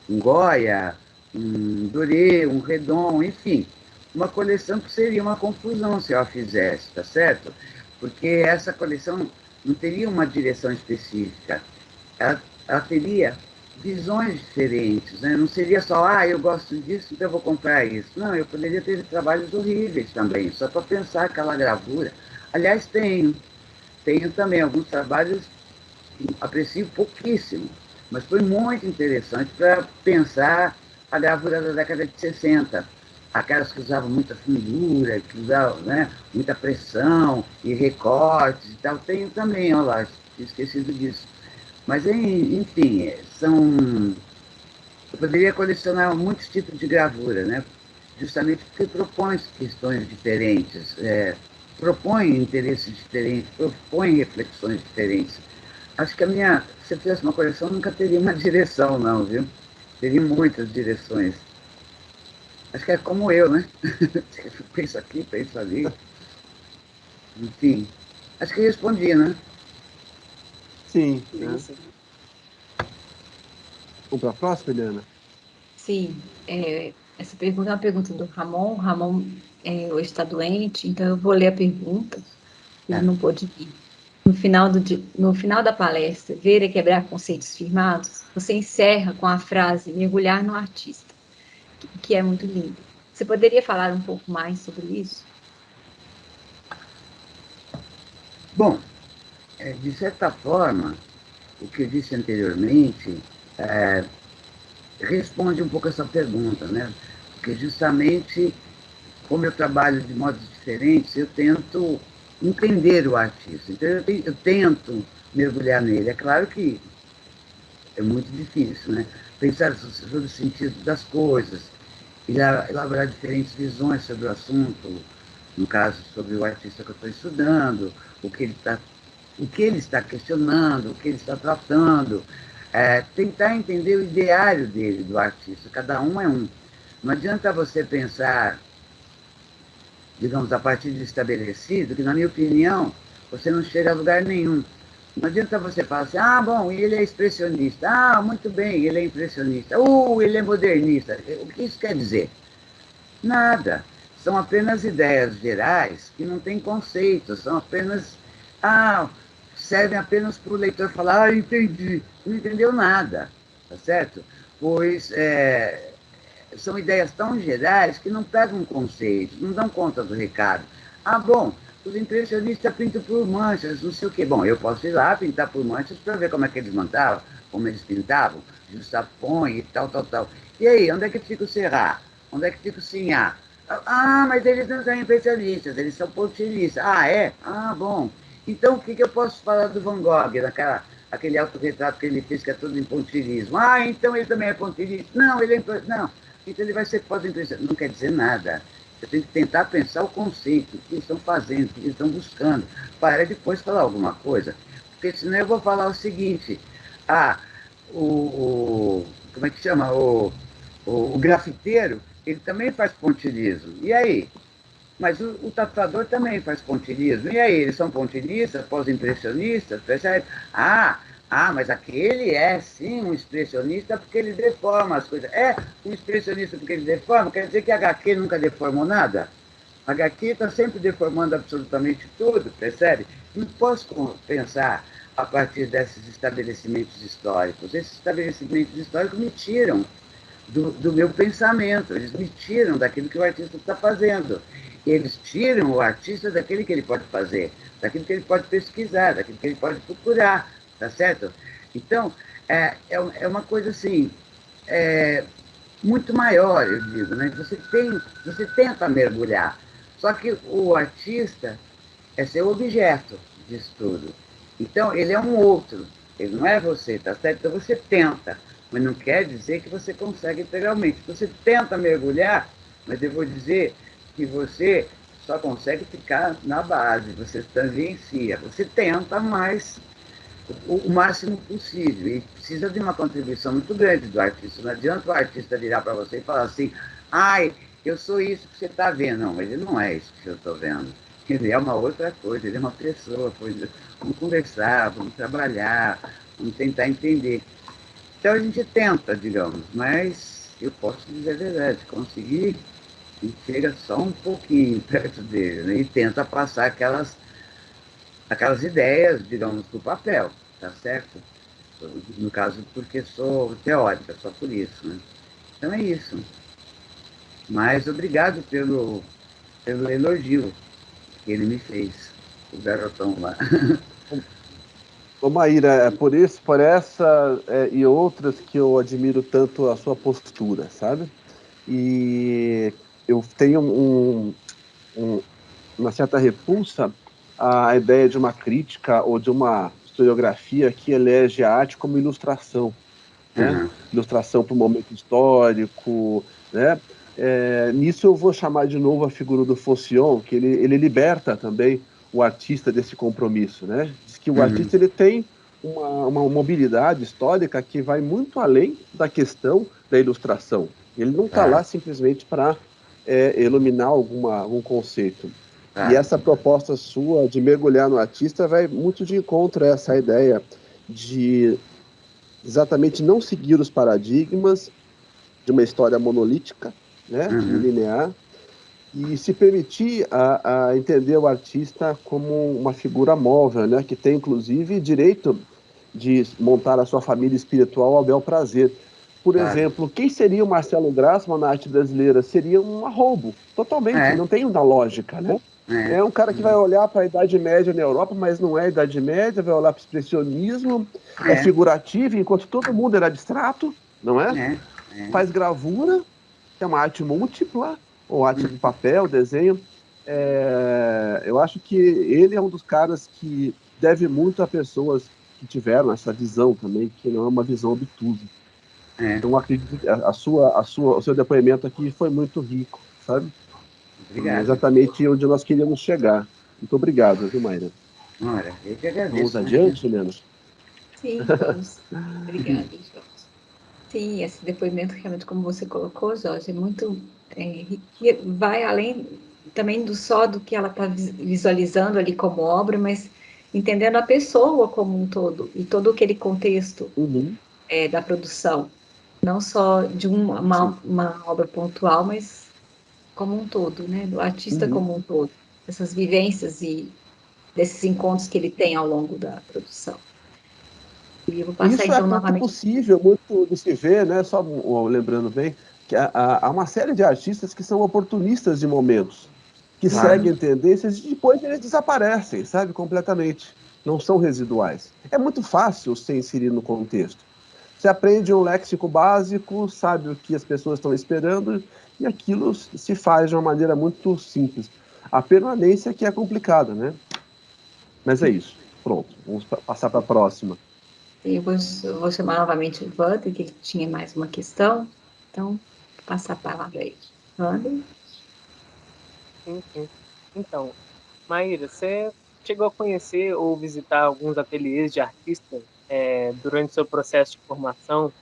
[SPEAKER 2] um Goya, um Doré, um Redon, enfim, uma coleção que seria uma confusão se eu a fizesse, tá certo? Porque essa coleção não teria uma direção específica, ela teria visões diferentes, né? Não seria só, eu gosto disso, então eu vou comprar isso. Não, eu poderia ter trabalhos horríveis também, só para pensar aquela gravura. Aliás, tenho também alguns trabalhos que aprecio pouquíssimo, mas foi muito interessante para pensar a gravura da década de 60, aquelas que usavam muita fundura, que usavam, né, muita pressão e recortes e tal. Tenho também, olha lá, tinha esquecido disso. Mas, enfim, eu poderia colecionar muitos tipos de gravura, né? Justamente porque propõe questões diferentes, propõe interesses diferentes, propõe reflexões diferentes. Acho que se eu fizesse uma coleção, nunca teria uma direção, não, viu? Teria muitas direções. Acho que é como eu, né? Penso aqui, penso ali. Enfim, acho que respondi, né?
[SPEAKER 1] Sim. Né? Vamos para a próxima, Eliana?
[SPEAKER 3] Sim. Essa pergunta é uma pergunta do Ramon. O Ramon hoje está doente, então eu vou ler a pergunta. Ele não pôde vir. No final da palestra, Ver é Quebrar Conceitos Firmados, você encerra com a frase mergulhar no artista, que é muito lindo. Você poderia falar um pouco mais sobre isso?
[SPEAKER 2] Bom, de certa forma, o que eu disse anteriormente responde um pouco essa pergunta, né? Porque justamente, como eu trabalho de modos diferentes, eu tento entender o artista. Então, eu tento mergulhar nele. É claro que é muito difícil, né? Pensar sobre o sentido das coisas, elaborar diferentes visões sobre o assunto, no caso, sobre o artista que eu estou estudando, o que ele está questionando, o que ele está tratando, tentar entender o ideário dele, do artista. Cada um é um. Não adianta você pensar, digamos, a partir de estabelecido, que, na minha opinião, você não chega a lugar nenhum. Não adianta você falar assim, bom, ele é expressionista. Muito bem, ele é impressionista. Ele é modernista. O que isso quer dizer? Nada. São apenas ideias gerais que não têm conceito, são apenas... servem apenas para o leitor falar, entendi. Não entendeu nada, tá certo? Pois são ideias tão gerais que não pegam conceito, não dão conta do recado. Bom, os impressionistas pintam por manchas, não sei o quê. Bom, eu posso ir lá pintar por manchas para ver como é que eles mandavam, como eles pintavam, justapõe e tal. E aí, onde é que fica o Serrat? Onde é que fica o Signac? Mas eles não são impressionistas, eles são pontilhistas. É? Bom. Então, o que eu posso falar do Van Gogh, aquele autorretrato que ele fez, que é todo em pontilhismo? Então ele também é pontilhista? Não, ele é não. Então ele vai ser pós-impressionista. Não quer dizer nada. Você tem que tentar pensar o conceito, o que eles estão fazendo, o que eles estão buscando, para depois falar alguma coisa. Porque senão eu vou falar o seguinte, como é que chama? O grafiteiro, ele também faz pontilhismo. E aí? Mas o tatuador também faz pontilhismo. E aí, eles são pontilhistas, pós-impressionistas, percebe? Mas aquele é, sim, um expressionista porque ele deforma as coisas. Um expressionista porque ele deforma, quer dizer que a HQ nunca deformou nada? A HQ está sempre deformando absolutamente tudo, percebe? Não posso pensar a partir desses estabelecimentos históricos. Esses estabelecimentos históricos me tiram do meu pensamento, eles me tiram daquilo que o artista está fazendo. Eles tiram o artista daquilo que ele pode fazer, daquilo que ele pode pesquisar, daquilo que ele pode procurar, tá certo? Então, é uma coisa assim, muito maior, eu digo, né? Você tenta mergulhar, só que o artista é seu objeto disso tudo. Então, ele é um outro, ele não é você, tá certo? Então, você tenta, mas não quer dizer que você consegue integralmente. Você tenta mergulhar, mas eu vou dizer que você só consegue ficar na base, você tangencia. Você tenta, mas o máximo possível. E precisa de uma contribuição muito grande do artista. Não adianta o artista virar para você e falar assim, ai, eu sou isso que você está vendo. Não, ele não é isso que eu estou vendo. Ele é uma outra coisa, ele é uma pessoa. Vamos conversar, vamos trabalhar, vamos tentar entender. Então a gente tenta, digamos, mas eu posso dizer a verdade, conseguir e chega só um pouquinho perto dele, né? E tenta passar aquelas ideias, digamos, do papel, tá certo? No caso, porque sou teórica, só por isso, né? Então é isso. Mas obrigado pelo elogio que ele me fez, o garotão lá.
[SPEAKER 1] Ô Maíra, por essa e outras que eu admiro tanto a sua postura, sabe? E eu tenho uma certa repulsa à ideia de uma crítica ou de uma historiografia que elege a arte como ilustração, né?
[SPEAKER 2] Uhum.
[SPEAKER 1] Ilustração para o momento histórico, né? Nisso eu vou chamar de novo a figura do Faucillon, que ele liberta também o artista desse compromisso, né? Diz que o artista ele tem uma mobilidade histórica que vai muito além da questão da ilustração. Ele não está lá simplesmente para iluminar algum conceito. E essa proposta sua de mergulhar no artista vai muito de encontro a essa ideia de exatamente não seguir os paradigmas de uma história monolítica, né, linear, e se permitir a entender o artista como uma figura móvel, né, que tem, inclusive, direito de montar a sua família espiritual ao bel prazer. Por exemplo, quem seria o Marcelo Grassmann na arte brasileira? Seria um arrobo, totalmente, não tem uma lógica, né? É um cara que vai olhar para a Idade Média na Europa, mas não é a Idade Média, vai olhar para o expressionismo, é figurativo, enquanto todo mundo era abstrato, não é? Faz gravura, que é uma arte múltipla, ou arte de papel, desenho. Eu acho que ele é um dos caras que deve muito a pessoas que tiveram essa visão também, que não é uma visão obtusa. Então, acredito que o seu depoimento aqui foi muito rico, sabe?
[SPEAKER 2] Obrigado.
[SPEAKER 1] Exatamente onde nós queríamos chegar. Muito obrigado, viu, Maíra?
[SPEAKER 2] Ora, eu que agradeço.
[SPEAKER 1] Vamos adiante, Helena?
[SPEAKER 3] Sim, vamos. Obrigada, Jorge. Sim, esse depoimento, realmente, como você colocou, Jorge, é muito... vai além também do que ela está visualizando ali como obra, mas entendendo a pessoa como um todo, e todo aquele contexto da produção. Não só de uma obra pontual, mas como um todo, né? Do artista como um todo. Essas vivências e desses encontros que ele tem ao longo da produção. E eu vou passar,
[SPEAKER 1] Isso
[SPEAKER 3] então,
[SPEAKER 1] muito
[SPEAKER 3] novamente...
[SPEAKER 1] possível, muito de se ver, né? Só lembrando bem, que há uma série de artistas que são oportunistas de momentos, que seguem tendências e depois eles desaparecem, sabe? Completamente. Não são residuais. É muito fácil se inserir no contexto. Você aprende um léxico básico, sabe o que as pessoas estão esperando, e aquilo se faz de uma maneira muito simples. A permanência que é complicada, né? Mas é isso. Pronto, vamos passar para a próxima.
[SPEAKER 3] Eu vou chamar novamente o Wander, que ele tinha mais uma questão. Então, vou passar a palavra aí. Wander?
[SPEAKER 6] Sim. Então, Maíra, você chegou a conhecer ou visitar alguns ateliês de artista durante seu processo de formação?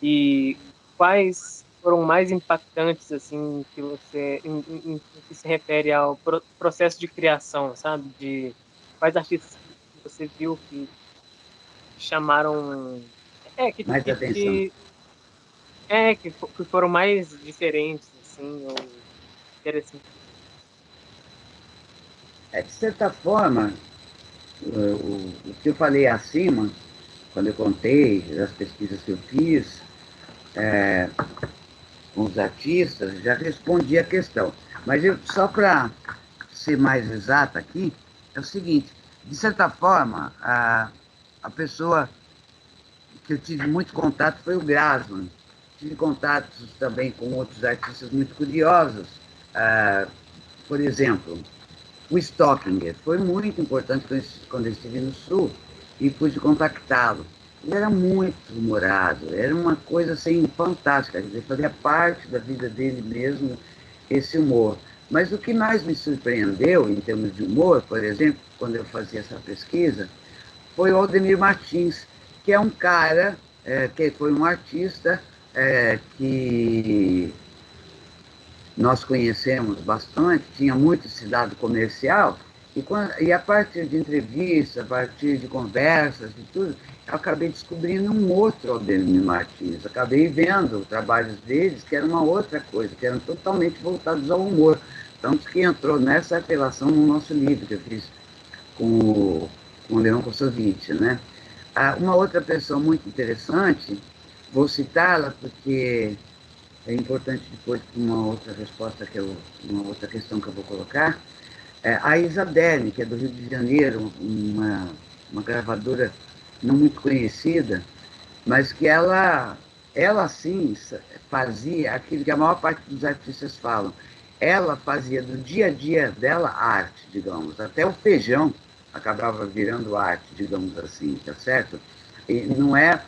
[SPEAKER 6] E quais foram mais impactantes, assim, que você, em que se refere ao processo de criação, sabe? De quais artistas que você viu que chamaram, que,
[SPEAKER 2] Mais
[SPEAKER 6] que,
[SPEAKER 2] atenção.
[SPEAKER 6] que, que foram mais diferentes, assim, ou interessantes.
[SPEAKER 2] De certa forma, o que eu falei acima, quando eu contei das pesquisas que eu fiz com os artistas, já respondi a questão. Mas só para ser mais exata aqui, é o seguinte, de certa forma, a pessoa que eu tive muito contato foi o Grassman. Tive contatos também com outros artistas muito curiosos. Por exemplo, o Stockinger. Foi muito importante quando eu estive no Sul e pude contactá-lo. Ele era muito humorado, era uma coisa assim, fantástica, quer dizer, fazia parte da vida dele mesmo esse humor. Mas o que mais me surpreendeu em termos de humor, por exemplo, quando eu fazia essa pesquisa, foi o Aldemir Martins, que é um cara, que foi um artista que nós conhecemos bastante, tinha muito esse lado comercial, e a partir de entrevistas, a partir de conversas e tudo, eu acabei descobrindo um outro Aldemir Martins. Acabei vendo trabalhos deles que eram uma outra coisa, que eram totalmente voltados ao humor. Tanto que entrou nessa relação no nosso livro que eu fiz com o Leon Kossovitch, né? Uma outra pessoa muito interessante, vou citá-la porque é importante depois para uma outra resposta, uma outra questão que eu vou colocar, a Isadene, que é do Rio de Janeiro, uma gravadora não muito conhecida, mas que ela sim fazia aquilo que a maior parte dos artistas falam. Ela fazia do dia a dia dela arte, digamos, até o feijão acabava virando arte, digamos assim, tá certo? E não é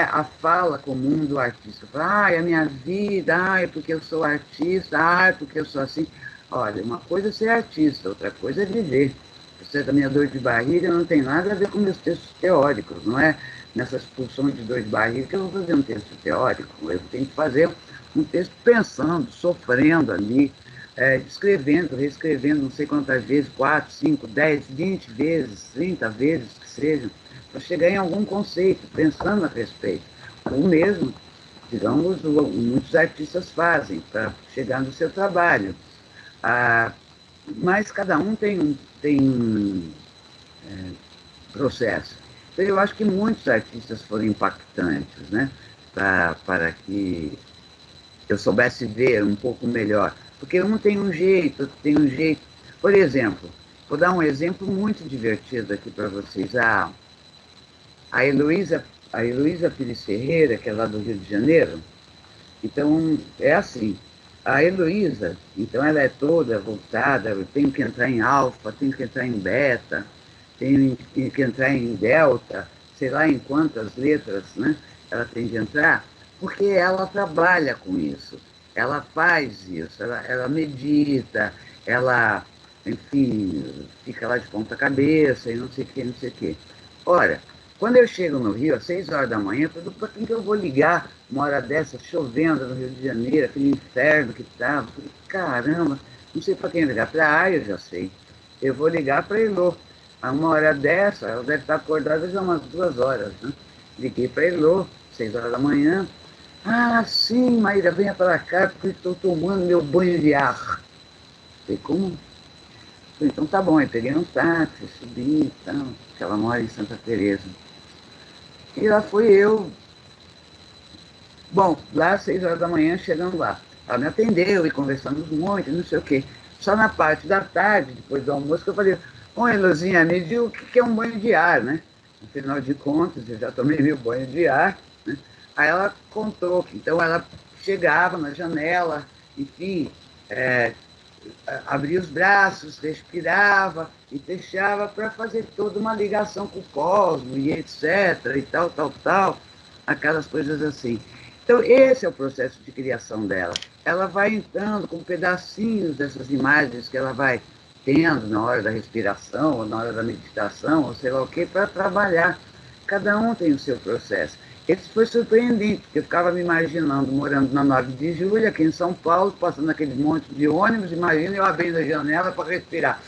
[SPEAKER 2] a fala comum do artista. Fala, é a minha vida, é porque eu sou artista, é porque eu sou assim. Olha, uma coisa é ser artista, outra coisa é viver. A minha dor de barriga não tem nada a ver com meus textos teóricos, não é nessa expulsão de dor de barriga que eu vou fazer um texto teórico. Eu tenho que fazer um texto pensando, sofrendo ali, escrevendo, reescrevendo não sei quantas vezes, 4, 5, 10, 20 vezes, 30 vezes que sejam, para chegar em algum conceito, pensando a respeito. O mesmo, digamos, muitos artistas fazem para chegar no seu trabalho. Mas cada um tem um processo. Então, eu acho que muitos artistas foram impactantes, né? Para que eu soubesse ver um pouco melhor. Porque um tem um jeito, outro tem um jeito. Por exemplo, vou dar um exemplo muito divertido aqui para vocês. A Heloísa Pires Ferreira, que é lá do Rio de Janeiro, então é assim. A Heloísa, então ela é toda voltada, eu tenho que entrar em alfa, tenho que entrar em beta, tenho que entrar em delta, sei lá em quantas letras, né, ela tem que entrar, porque ela trabalha com isso, ela faz isso, ela medita, ela, enfim, fica lá de ponta cabeça e não sei o que, não sei o que. Ora, quando eu chego no Rio, às 6 horas da manhã, eu falei, para quem que eu vou ligar uma hora dessa, chovendo no Rio de Janeiro, aquele inferno que estava? Falei, caramba, não sei para quem ligar. Falei, eu já sei. Eu vou ligar para a Elô. A uma hora dessa, ela deve estar acordada já umas 2 horas, né? Liguei para a Elô, 6 horas da manhã. Sim, Maíra, venha para cá, porque estou tomando meu banho de ar. Falei, como? Falei, então tá bom. Aí peguei um táxi, subi e tal, porque ela mora em Santa Teresa. E lá fui eu. Bom, lá às 6 horas da manhã, chegando lá. Ela me atendeu e conversamos muito, não sei o quê. Só na parte da tarde, depois do almoço, que eu falei, Elozinha, me diga o que é um banho de ar, né? Afinal de contas, eu já tomei meu banho de ar, né? Aí ela contou que, então, ela chegava na janela, enfim, abria os braços, respirava e deixava para fazer toda uma ligação com o cosmos e etc. e tal, aquelas coisas assim. Então, esse é o processo de criação dela. Ela vai entrando com pedacinhos dessas imagens que ela vai tendo na hora da respiração, ou na hora da meditação, ou sei lá o quê, para trabalhar. Cada um tem o seu processo. Esse foi surpreendente, porque eu ficava me imaginando morando na 9 de julho, aqui em São Paulo, passando aquele monte de ônibus, imagina eu abrindo a janela para respirar.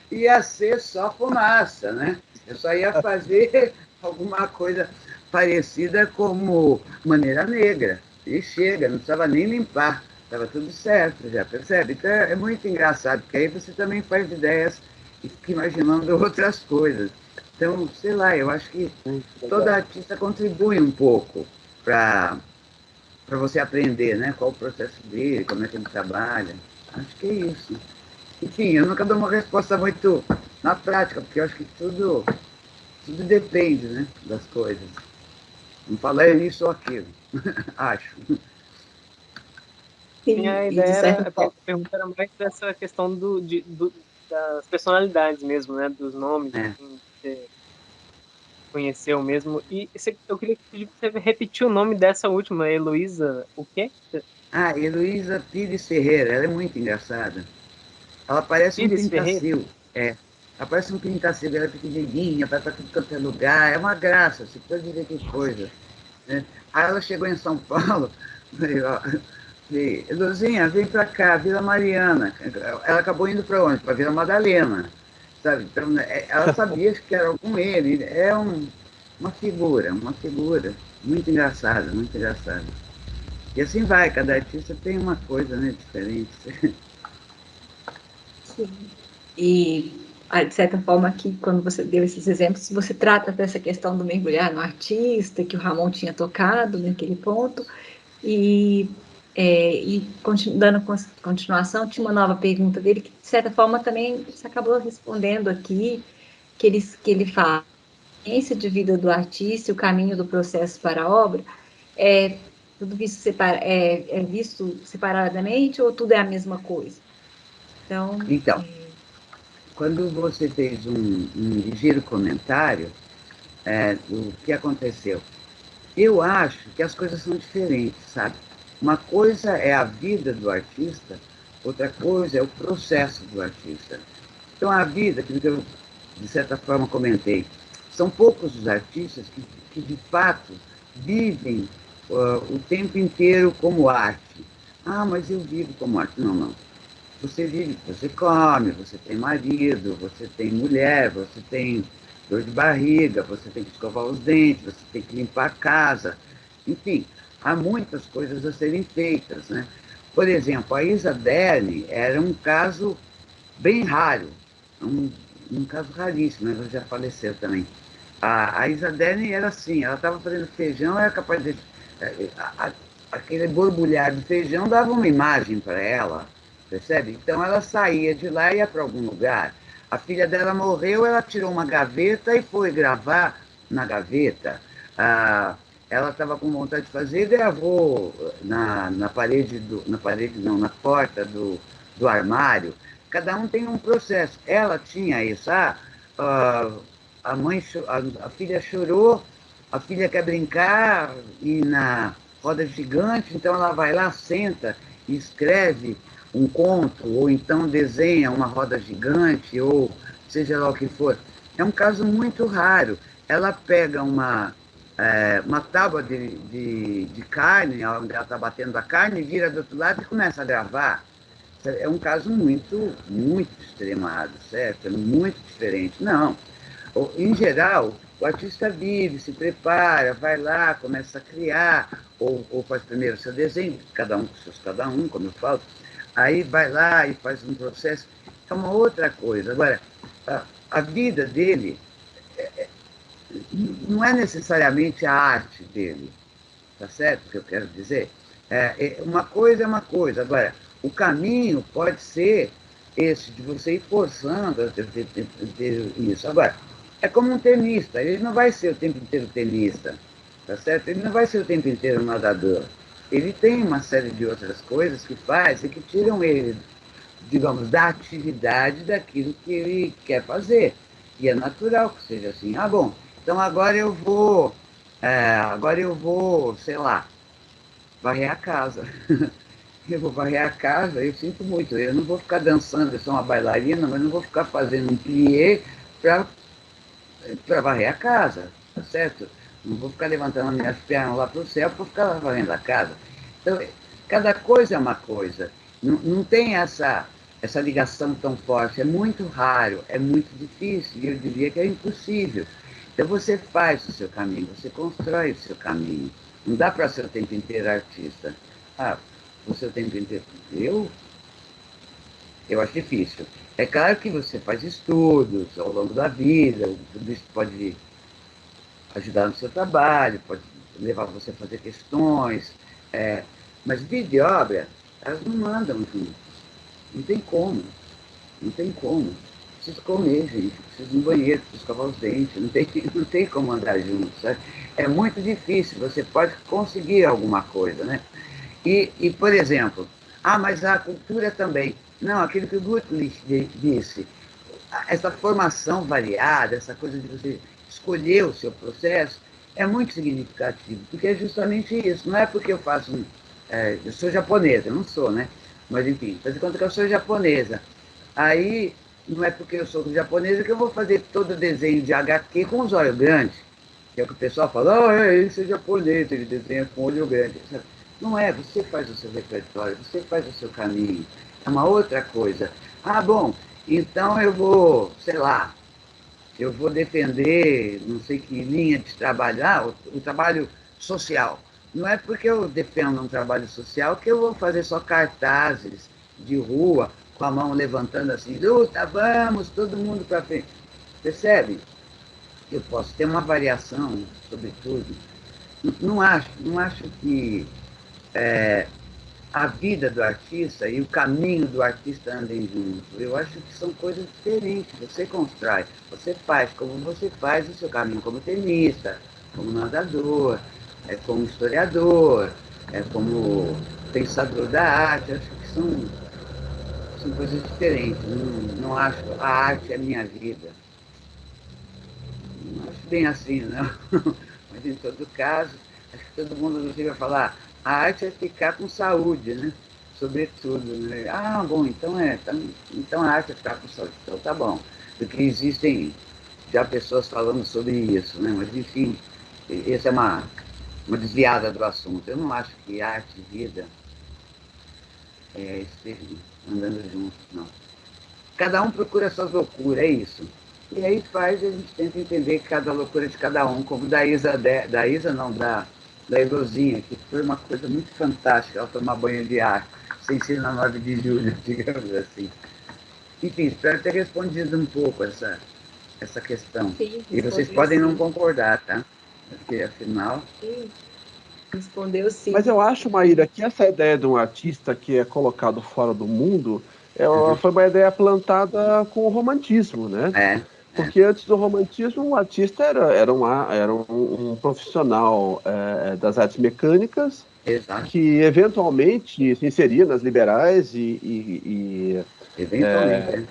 [SPEAKER 2] Ia ser só fumaça, né? Eu só ia fazer alguma coisa parecida como Maneira Negra. E chega, não precisava nem limpar, estava tudo certo, já percebe? Então é muito engraçado, porque aí você também faz ideias e fica imaginando outras coisas. Então, sei lá, eu acho que toda artista contribui um pouco para você aprender, né? Qual o processo dele, como é que ele trabalha. Acho que é isso. Enfim, eu nunca dou uma resposta muito na prática, porque eu acho que tudo tudo depende, né, das coisas. Não falar isso ou aquilo, acho.
[SPEAKER 6] Sim, a
[SPEAKER 3] E de
[SPEAKER 6] ideia era,
[SPEAKER 3] certa
[SPEAKER 6] a
[SPEAKER 3] forma,
[SPEAKER 6] pergunta era mais dessa questão das personalidades mesmo, né? Dos nomes,
[SPEAKER 2] É.
[SPEAKER 6] assim, que você conheceu mesmo. E eu queria pedir pra você repetir o nome dessa última, Heloísa, o quê?
[SPEAKER 2] Ah, Heloísa Pires Ferreira, ela é muito engraçada. Ela parece um
[SPEAKER 6] Pires Ferreira?
[SPEAKER 2] pintacil. É. Ela parece um pintacil, ela é pequenininha, vai para tudo quanto é lugar. É uma graça, você pode ver que coisa. Né? Aí ela chegou em São Paulo, falei, ó, falei, Luzinha, vem para cá, Vila Mariana. Ela acabou indo para onde? Para Vila Madalena. Sabe? Então, né, ela sabia que era algum ele. É uma figura muito engraçada, muito engraçada. E assim vai, cada artista tem uma coisa, né, diferente.
[SPEAKER 3] sim. E, de certa forma, aqui, quando você deu esses exemplos, você trata dessa questão do mergulhar no artista, que o Ramon tinha tocado naquele ponto, e, dando continuação, tinha uma nova pergunta dele, que, de certa forma, também você acabou respondendo aqui, que ele fala, a experiência de vida do artista e o caminho do processo para a obra, é, tudo é visto separadamente ou tudo é a mesma coisa? Então,
[SPEAKER 2] Então, quando você fez um ligeiro comentário do que aconteceu, eu acho que as coisas são diferentes, sabe? Uma coisa é a vida do artista, outra coisa é o processo do artista. Então, a vida, que eu, de certa forma, comentei, são poucos os artistas que de fato, vivem o tempo inteiro como arte. Ah, mas eu vivo como arte. Não, não. Você vive, você come, você tem marido, você tem mulher, você tem dor de barriga, você tem que escovar os dentes, você tem que limpar a casa. Enfim, há muitas coisas a serem feitas, né? Por exemplo, a Isa Berni era um caso bem raro, um caso raríssimo, ela já faleceu também. A Isa Berni era assim, ela estava fazendo feijão, era capaz de... aquele borbulhar do feijão dava uma imagem para ela, percebe? Então ela saía de lá e ia para algum lugar. A filha dela morreu, ela tirou uma gaveta e foi gravar na gaveta. Ah, ela estava com vontade de fazer e gravou na parede, na parede não, na porta do armário. Cada um tem um processo. Ela tinha isso. A mãe, a filha chorou, a filha quer brincar e na roda gigante, então ela vai lá, senta e escreve um conto, ou então desenha uma roda gigante, ou seja lá o que for. É um caso muito raro. Ela pega uma tábua de carne, onde ela está batendo a carne, vira do outro lado e começa a gravar. É um caso muito, muito extremado, certo? É muito diferente. Não. Em geral, o artista vive, se prepara, vai lá, começa a criar, ou faz primeiro seu desenho, cada um com seus cada um, como eu falo, aí vai lá e faz um processo. É uma outra coisa. Agora, a vida dele não é necessariamente a arte dele, tá certo o que eu quero dizer? Uma coisa é uma coisa. Agora, o caminho pode ser esse, de você ir forçando a ter isso. Agora, é como um tenista, ele não vai ser o tempo inteiro tenista, tá certo? Ele não vai ser o tempo inteiro nadador. Ele tem uma série de outras coisas que faz e que tiram ele, digamos, da atividade daquilo que ele quer fazer. E é natural que seja assim. Ah, bom, então agora eu vou, sei lá, varrer a casa. Eu vou varrer a casa, eu sinto muito. Eu não vou ficar dançando, eu sou uma bailarina, mas não vou ficar fazendo um plié para varrer a casa, tá certo? Não vou ficar levantando minhas pernas lá para o céu para ficar varrendo a casa. Então, cada coisa é uma coisa. Não, não tem essa ligação tão forte. É muito raro, é muito difícil, e eu diria que é impossível. Então você faz o seu caminho, você constrói o seu caminho. Não dá para ser o tempo inteiro artista. Ah, o seu tempo inteiro. Eu acho difícil. É claro que você faz estudos ao longo da vida, tudo isso pode ajudar no seu trabalho, pode levar você a fazer questões, mas vida e obra, elas não andam juntas. Não tem como. Não tem como. preciso comer, gente, preciso ir no banheiro, preciso escovar os dentes, não tem como andar junto, sabe? É muito difícil, você pode conseguir alguma coisa, né? Por exemplo, mas a cultura também. Não, aquilo que o Gutlich disse, essa formação variada, essa coisa de você escolher o seu processo, é muito significativo, porque é justamente isso. Não é porque eu faço. Eu sou japonesa, eu não sou, né? Mas, enfim, faz de conta que eu sou japonesa. Aí, não é porque eu sou japonesa que eu vou fazer todo o desenho de HQ com os olhos grandes. Que é o que o pessoal fala, esse é japonês, ele desenha com olho grande. Não é, você faz o seu repertório, você faz o seu caminho. É uma outra coisa. Bom, então eu vou, sei lá, eu vou defender, não sei que linha de trabalho, o trabalho social. Não é porque eu defendo um trabalho social que eu vou fazer só cartazes de rua, com a mão levantando assim, luta, vamos, todo mundo para frente. Percebe? Eu posso ter uma variação, sobretudo. Não acho que a vida do artista e o caminho do artista andem juntos. Eu acho que são coisas diferentes. Você constrói, você faz como você faz o seu caminho como tenista, como nadador, como historiador, como pensador da arte. Eu acho que são coisas diferentes. Não acho a arte é a minha vida. Não acho bem assim, não. Mas, em todo caso, acho que todo mundo chega a falar, a arte é ficar com saúde, né? Sobretudo, né? Bom, então a arte é ficar com saúde. Então tá bom. Porque existem já pessoas falando sobre isso, né? Mas, enfim, essa é uma desviada do assunto. Eu não acho que arte e vida estejam andando juntos, não. Cada um procura suas loucuras, é isso. E aí a gente tenta entender cada loucura de cada um, como da Elozinha, que foi uma coisa muito fantástica, ela tomar banho de ar, sem ser na 9 de julho, digamos assim. Enfim, espero ter respondido um pouco essa questão.
[SPEAKER 3] Sim,
[SPEAKER 2] e vocês podem
[SPEAKER 3] sim.
[SPEAKER 2] não concordar, tá? Porque, afinal...
[SPEAKER 3] Sim. Respondeu sim.
[SPEAKER 1] Mas eu acho, Maíra, que essa ideia de um artista que é colocado fora do mundo foi uma ideia plantada com o romantismo, né? Porque antes do romantismo, o artista era um profissional das artes mecânicas.
[SPEAKER 2] Exato.
[SPEAKER 1] Que eventualmente se inseria nas liberais
[SPEAKER 2] eventualmente,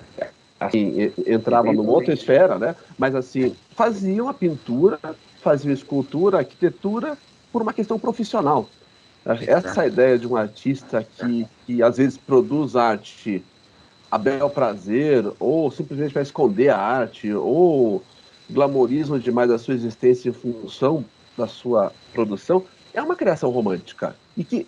[SPEAKER 1] assim, entrava numa outra esfera, né? Mas assim, faziam a pintura, faziam escultura, arquitetura por uma questão profissional. Essa ideia de um artista que às vezes produz arte a bel prazer, ou simplesmente para esconder a arte, ou glamorizam demais a sua existência em função da sua produção, é uma criação romântica. E que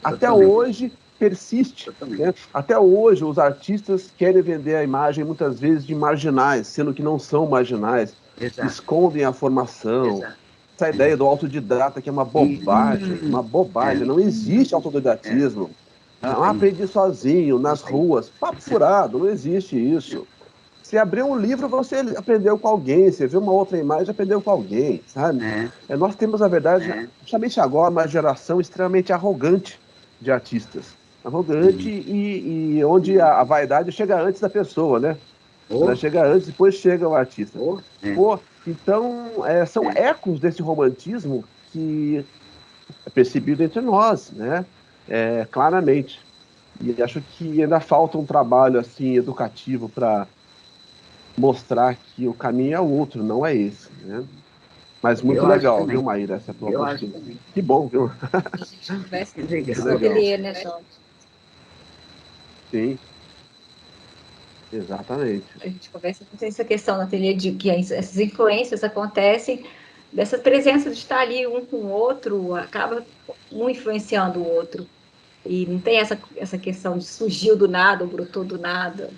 [SPEAKER 1] até hoje persiste. Né? Até hoje os artistas querem vender a imagem muitas vezes de marginais, sendo que não são marginais, escondem a formação. Essa ideia do autodidata que é uma bobagem, não existe autodidatismo. Aprendi sozinho, nas ruas, papo furado, não existe isso. Se abrir um livro, você aprendeu com alguém, você viu uma outra imagem, aprendeu com alguém, sabe? Nós temos, na verdade, justamente agora, uma geração extremamente arrogante de artistas. Arrogante e onde a vaidade chega antes da pessoa, né? Ela chega antes, depois chega o artista. Então, são ecos desse romantismo que é percebido entre nós, né? Claramente. E acho que ainda falta um trabalho assim educativo para mostrar que o caminho é outro, não é esse, né? Mas muito legal, viu, Maíra, essa tua postura. Que bom, viu?
[SPEAKER 3] A gente conversa no ateliê, né, Jorge?
[SPEAKER 1] Sim. Exatamente.
[SPEAKER 3] A gente conversa muito essa questão no ateliê de que essas influências acontecem dessa presença de estar ali um com o outro, acaba um influenciando o outro. E não tem essa questão de surgiu do nada ou brotou do nada.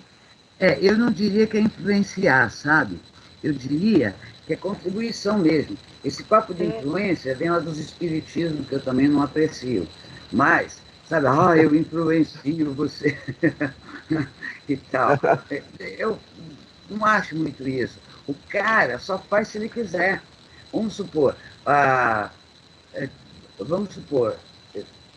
[SPEAKER 2] Eu não diria que é influenciar, sabe? Eu diria que é contribuição mesmo. Esse papo de influência vem lá dos espiritismos, que eu também não aprecio. Mas, sabe, eu influencio você e tal. Eu não acho muito isso. O cara só faz se ele quiser. Vamos supor,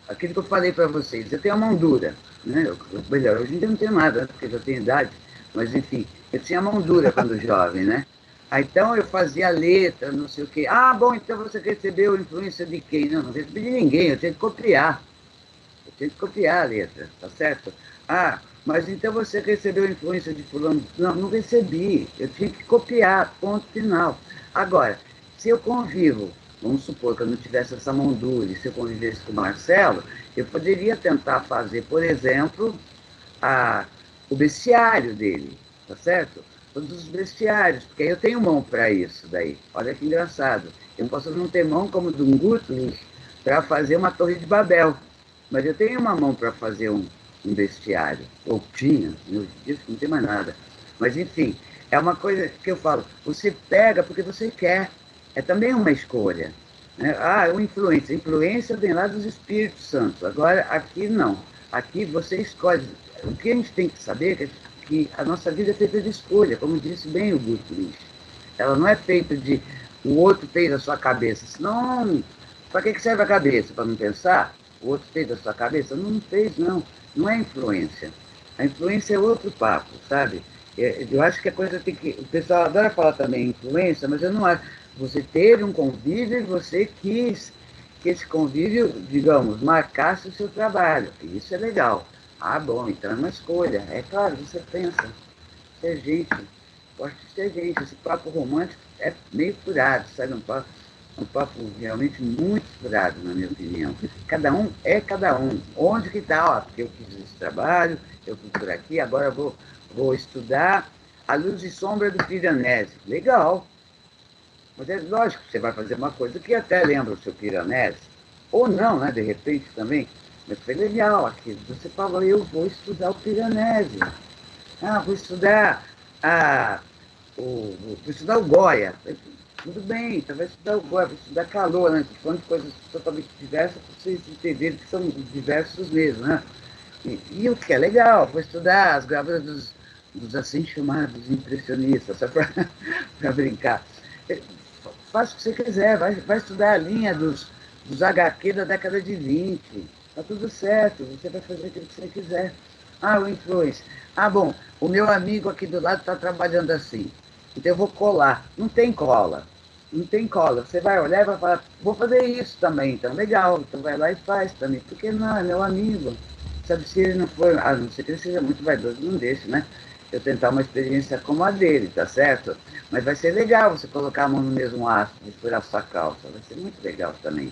[SPEAKER 2] aquilo que eu falei para vocês, eu tenho a mão dura, né? Melhor, hoje em dia não tenho nada, porque eu já tenho idade, Mas, enfim, eu tinha mão dura quando jovem, né? Aí, então, eu fazia letra, não sei o quê. Ah, bom, então você recebeu influência de quem? Não recebi de ninguém, eu tinha que copiar. Eu tinha que copiar a letra, tá certo? Ah, mas então você recebeu influência de fulano? Não, não recebi. Eu tinha que copiar, ponto final. Agora, se eu convivo, vamos supor que eu não tivesse essa mão dura, e se eu convivesse com o Marcelo, eu poderia tentar fazer, por exemplo, a, o bestiário dele, tá certo? Todos os bestiários, porque eu tenho mão para isso daí. Olha que engraçado. Eu posso não ter mão como do Gutlich para fazer uma torre de Babel, mas eu tenho uma mão para fazer um bestiário. Ou tinha, hoje em dia não tem mais nada. Mas, enfim, é uma coisa que eu falo, você pega porque você quer. É também uma escolha. Né? Ah, o influência. Influência vem lá dos Espíritos Santos. Agora, aqui não. Aqui você escolhe. O que a gente tem que saber é que a nossa vida é feita de escolha, como disse bem o Gutlich. Ela não é feita de o outro fez a sua cabeça. Senão, para que serve a cabeça? Para não pensar? O outro fez a sua cabeça? Não fez, não. Não é influência. A influência é outro papo, sabe? Eu acho que a coisa tem que. O pessoal adora falar também influência, mas eu não acho. Você teve um convívio e você quis que esse convívio, digamos, marcasse o seu trabalho. Isso é legal. Ah, bom, então é uma escolha. É claro, você pensa. Ser gente. Gosto de ser gente. Esse papo romântico é meio furado, sabe? Um papo realmente muito furado, na minha opinião. Cada um é cada um. Onde que está? Ó, porque eu fiz esse trabalho, eu fui por aqui, agora eu vou estudar a luz e sombra do Piranesi. Legal. Mas é lógico que você vai fazer uma coisa que até lembra o seu Piranesi. Ou não, né? De repente também. Mas foi legal aquilo. Você falou, eu vou estudar o Piranesi. Ah, vou estudar vou estudar o Goya. Tudo bem, então vai estudar o Goya, vai estudar calor, né? Estou falando de coisas totalmente diversas para vocês entenderem que são diversos mesmo, né? E o que é legal, vou estudar as gravuras dos assim chamados impressionistas, só para brincar. Faça o que você quiser, vai estudar a linha dos HQ da década de 20. Tá tudo certo, você vai fazer aquilo que você quiser. Ah, o influencer. Ah, bom, o meu amigo aqui do lado está trabalhando assim. Então eu vou colar. Não tem cola. Não tem cola. Você vai olhar e vai falar, vou fazer isso também. Então, legal. Então vai lá e faz também. Porque não, é meu amigo. Sabe, se ele não for, a não ser que ele seja muito vaidoso, não deixe, né? Eu tentar uma experiência como a dele, tá certo? Mas vai ser legal você colocar a mão no mesmo aço e furar sua calça. Vai ser muito legal também.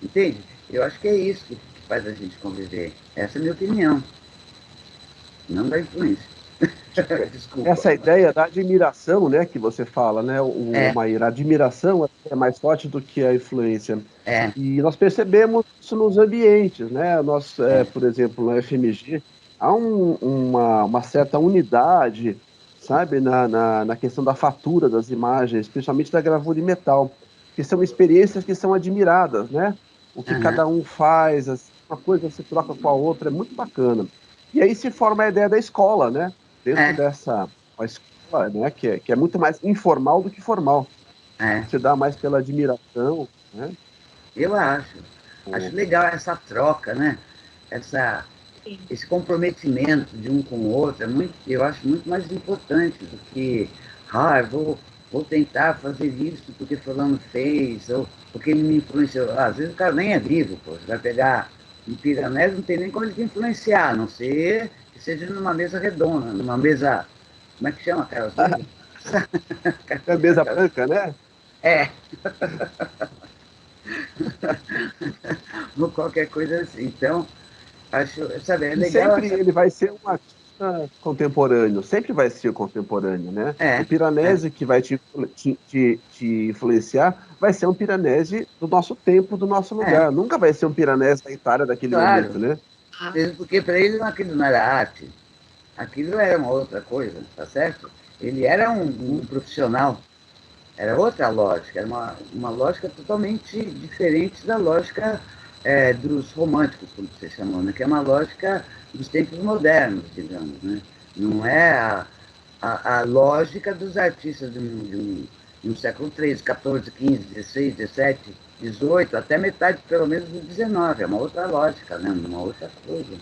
[SPEAKER 2] Entende? Eu acho que é isso que faz a gente conviver. Essa é a minha opinião. Não da influência. Desculpa.
[SPEAKER 1] Essa ideia da admiração, né, que você fala, né, Maíra, a admiração é mais forte do que a influência. E nós percebemos isso nos ambientes, né? Nós, por exemplo, na FMG, há uma certa unidade, sabe, na questão da fatura das imagens, principalmente da gravura em metal, que são experiências que são admiradas, né? O que cada um faz, uma coisa se troca com a outra, é muito bacana. E aí se forma a ideia da escola, né? Dentro dessa uma escola, né? Que é muito mais informal do que formal. Se dá mais pela admiração, né?
[SPEAKER 2] Eu acho. Acho legal essa troca, né? Esse comprometimento de um com o outro, eu acho muito mais importante do que, eu vou tentar fazer isso porque fulano fez, ou porque ele me influenciou. Às vezes o cara nem é vivo, pô. Você vai pegar um Piranesi, não tem nem como ele te influenciar, a não ser que seja numa mesa redonda, numa mesa. Como é que chama aquelas mesas?
[SPEAKER 1] É mesa branca, né?
[SPEAKER 2] Ou qualquer coisa assim. Então, acho, sabe, é legal.
[SPEAKER 1] Sempre ele vai ser um artista contemporâneo, sempre vai ser contemporâneo, né? O Piranesi que vai te influenciar vai ser um Piranesi do nosso tempo, do nosso lugar. Nunca vai ser um Piranesi da Itália daquele momento, né?
[SPEAKER 2] Mesmo porque para ele aquilo não era arte, aquilo era uma outra coisa, tá certo? Ele era um profissional, era outra lógica, era uma lógica totalmente diferente da lógica dos românticos, como você chamou, né? Que é uma lógica dos tempos modernos, digamos, né? Não é a lógica dos artistas de um século XIII, XIV, XV, XVI, XVII, XVIII, até metade, pelo menos, do XIX. É uma outra lógica, né? Uma outra coisa.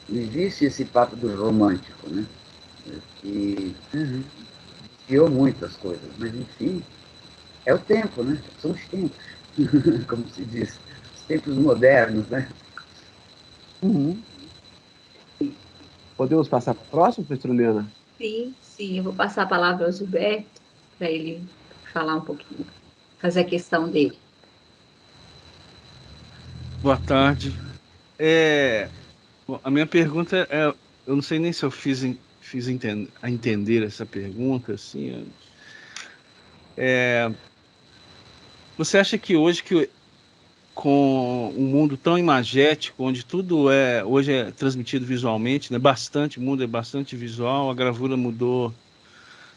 [SPEAKER 2] Não existe esse papo do romântico, né? que desviou muito as coisas. Mas, enfim, é o tempo, né? São os tempos, como se diz, os tempos modernos, né?
[SPEAKER 1] Uhum. Podemos passar para o próximo, Petroliana?
[SPEAKER 3] Sim, sim, eu vou passar a palavra ao Gilberto para ele falar um pouquinho, fazer a questão dele.
[SPEAKER 7] Boa tarde. Bom, a minha pergunta é, eu não sei nem se eu fiz a entender essa pergunta, assim. Você acha que hoje com um mundo tão imagético, onde tudo hoje é transmitido visualmente, né? Bastante, o mundo é bastante visual, a gravura mudou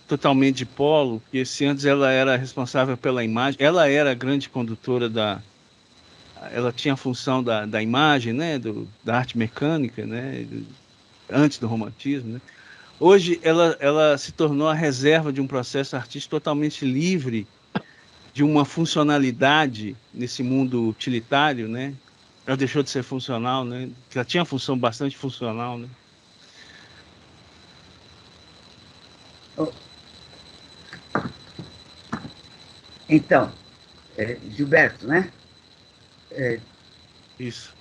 [SPEAKER 7] totalmente de polo, porque se antes ela era responsável pela imagem, ela era a grande condutora ela tinha a função da imagem, né? Da arte mecânica, né? Antes do romantismo, né? Hoje ela se tornou a reserva de um processo artístico totalmente livre de uma funcionalidade nesse mundo utilitário, né? Ela deixou de ser funcional, né? Ela tinha uma função bastante funcional, né?
[SPEAKER 2] Então, Gilberto, né?
[SPEAKER 7] Isso.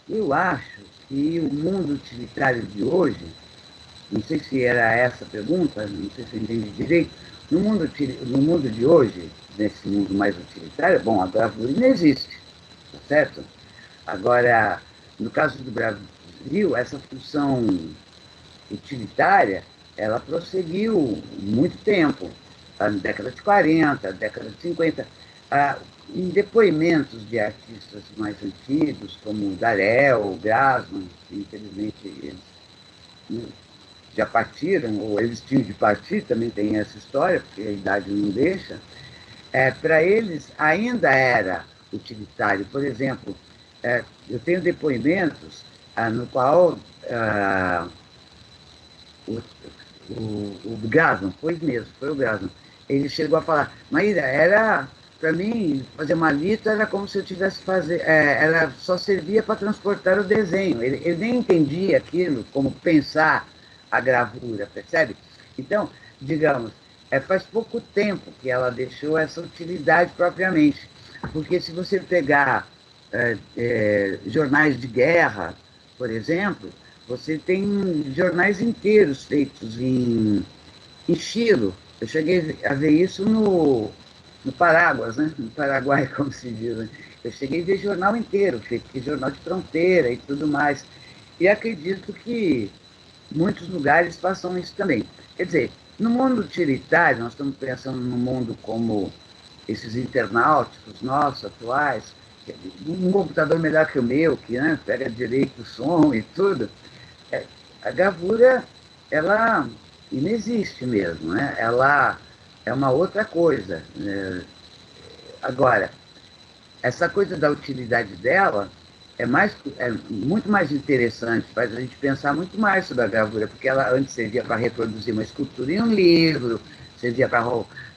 [SPEAKER 2] Eu acho que o mundo utilitário de hoje, não sei se era essa a pergunta, não sei se eu entendi direito, no mundo de hoje, nesse mundo mais utilitário, bom, a gravura não existe, tá certo? Agora, no caso do Brasil, essa função utilitária, ela prosseguiu muito tempo, tá? Na década de 40, década de 50. Em depoimentos de artistas mais antigos, como Darel, Grassman, que infelizmente já partiram, ou eles tinham de partir, também tem essa história, porque a idade não deixa, para eles ainda era utilitário. Por exemplo, eu tenho depoimentos no qual o Grasman, foi mesmo, foi o Grasman, ele chegou a falar, Maíra, era, para mim, fazer malito era como se eu tivesse fazer, ela só servia para transportar o desenho, ele nem entendia aquilo, como pensar a gravura, percebe? Então, digamos, faz pouco tempo que ela deixou essa utilidade propriamente, porque se você pegar jornais de guerra, por exemplo, você tem jornais inteiros feitos em estilo. Eu cheguei a ver isso no Paráguas, né? No Paraguai, como se diz. Né? Eu cheguei a ver jornal inteiro, feito jornal de fronteira e tudo mais. E acredito que muitos lugares façam isso também. Quer dizer, no mundo utilitário, nós estamos pensando num mundo como esses internauticos nossos, atuais, um computador melhor que o meu, que né, pega direito o som e tudo, a gravura, ela inexiste mesmo, né? Ela é uma outra coisa. Né? Agora, essa coisa da utilidade dela é muito mais interessante, faz a gente pensar muito mais sobre a gravura, porque ela antes servia para reproduzir uma escultura em um livro, servia para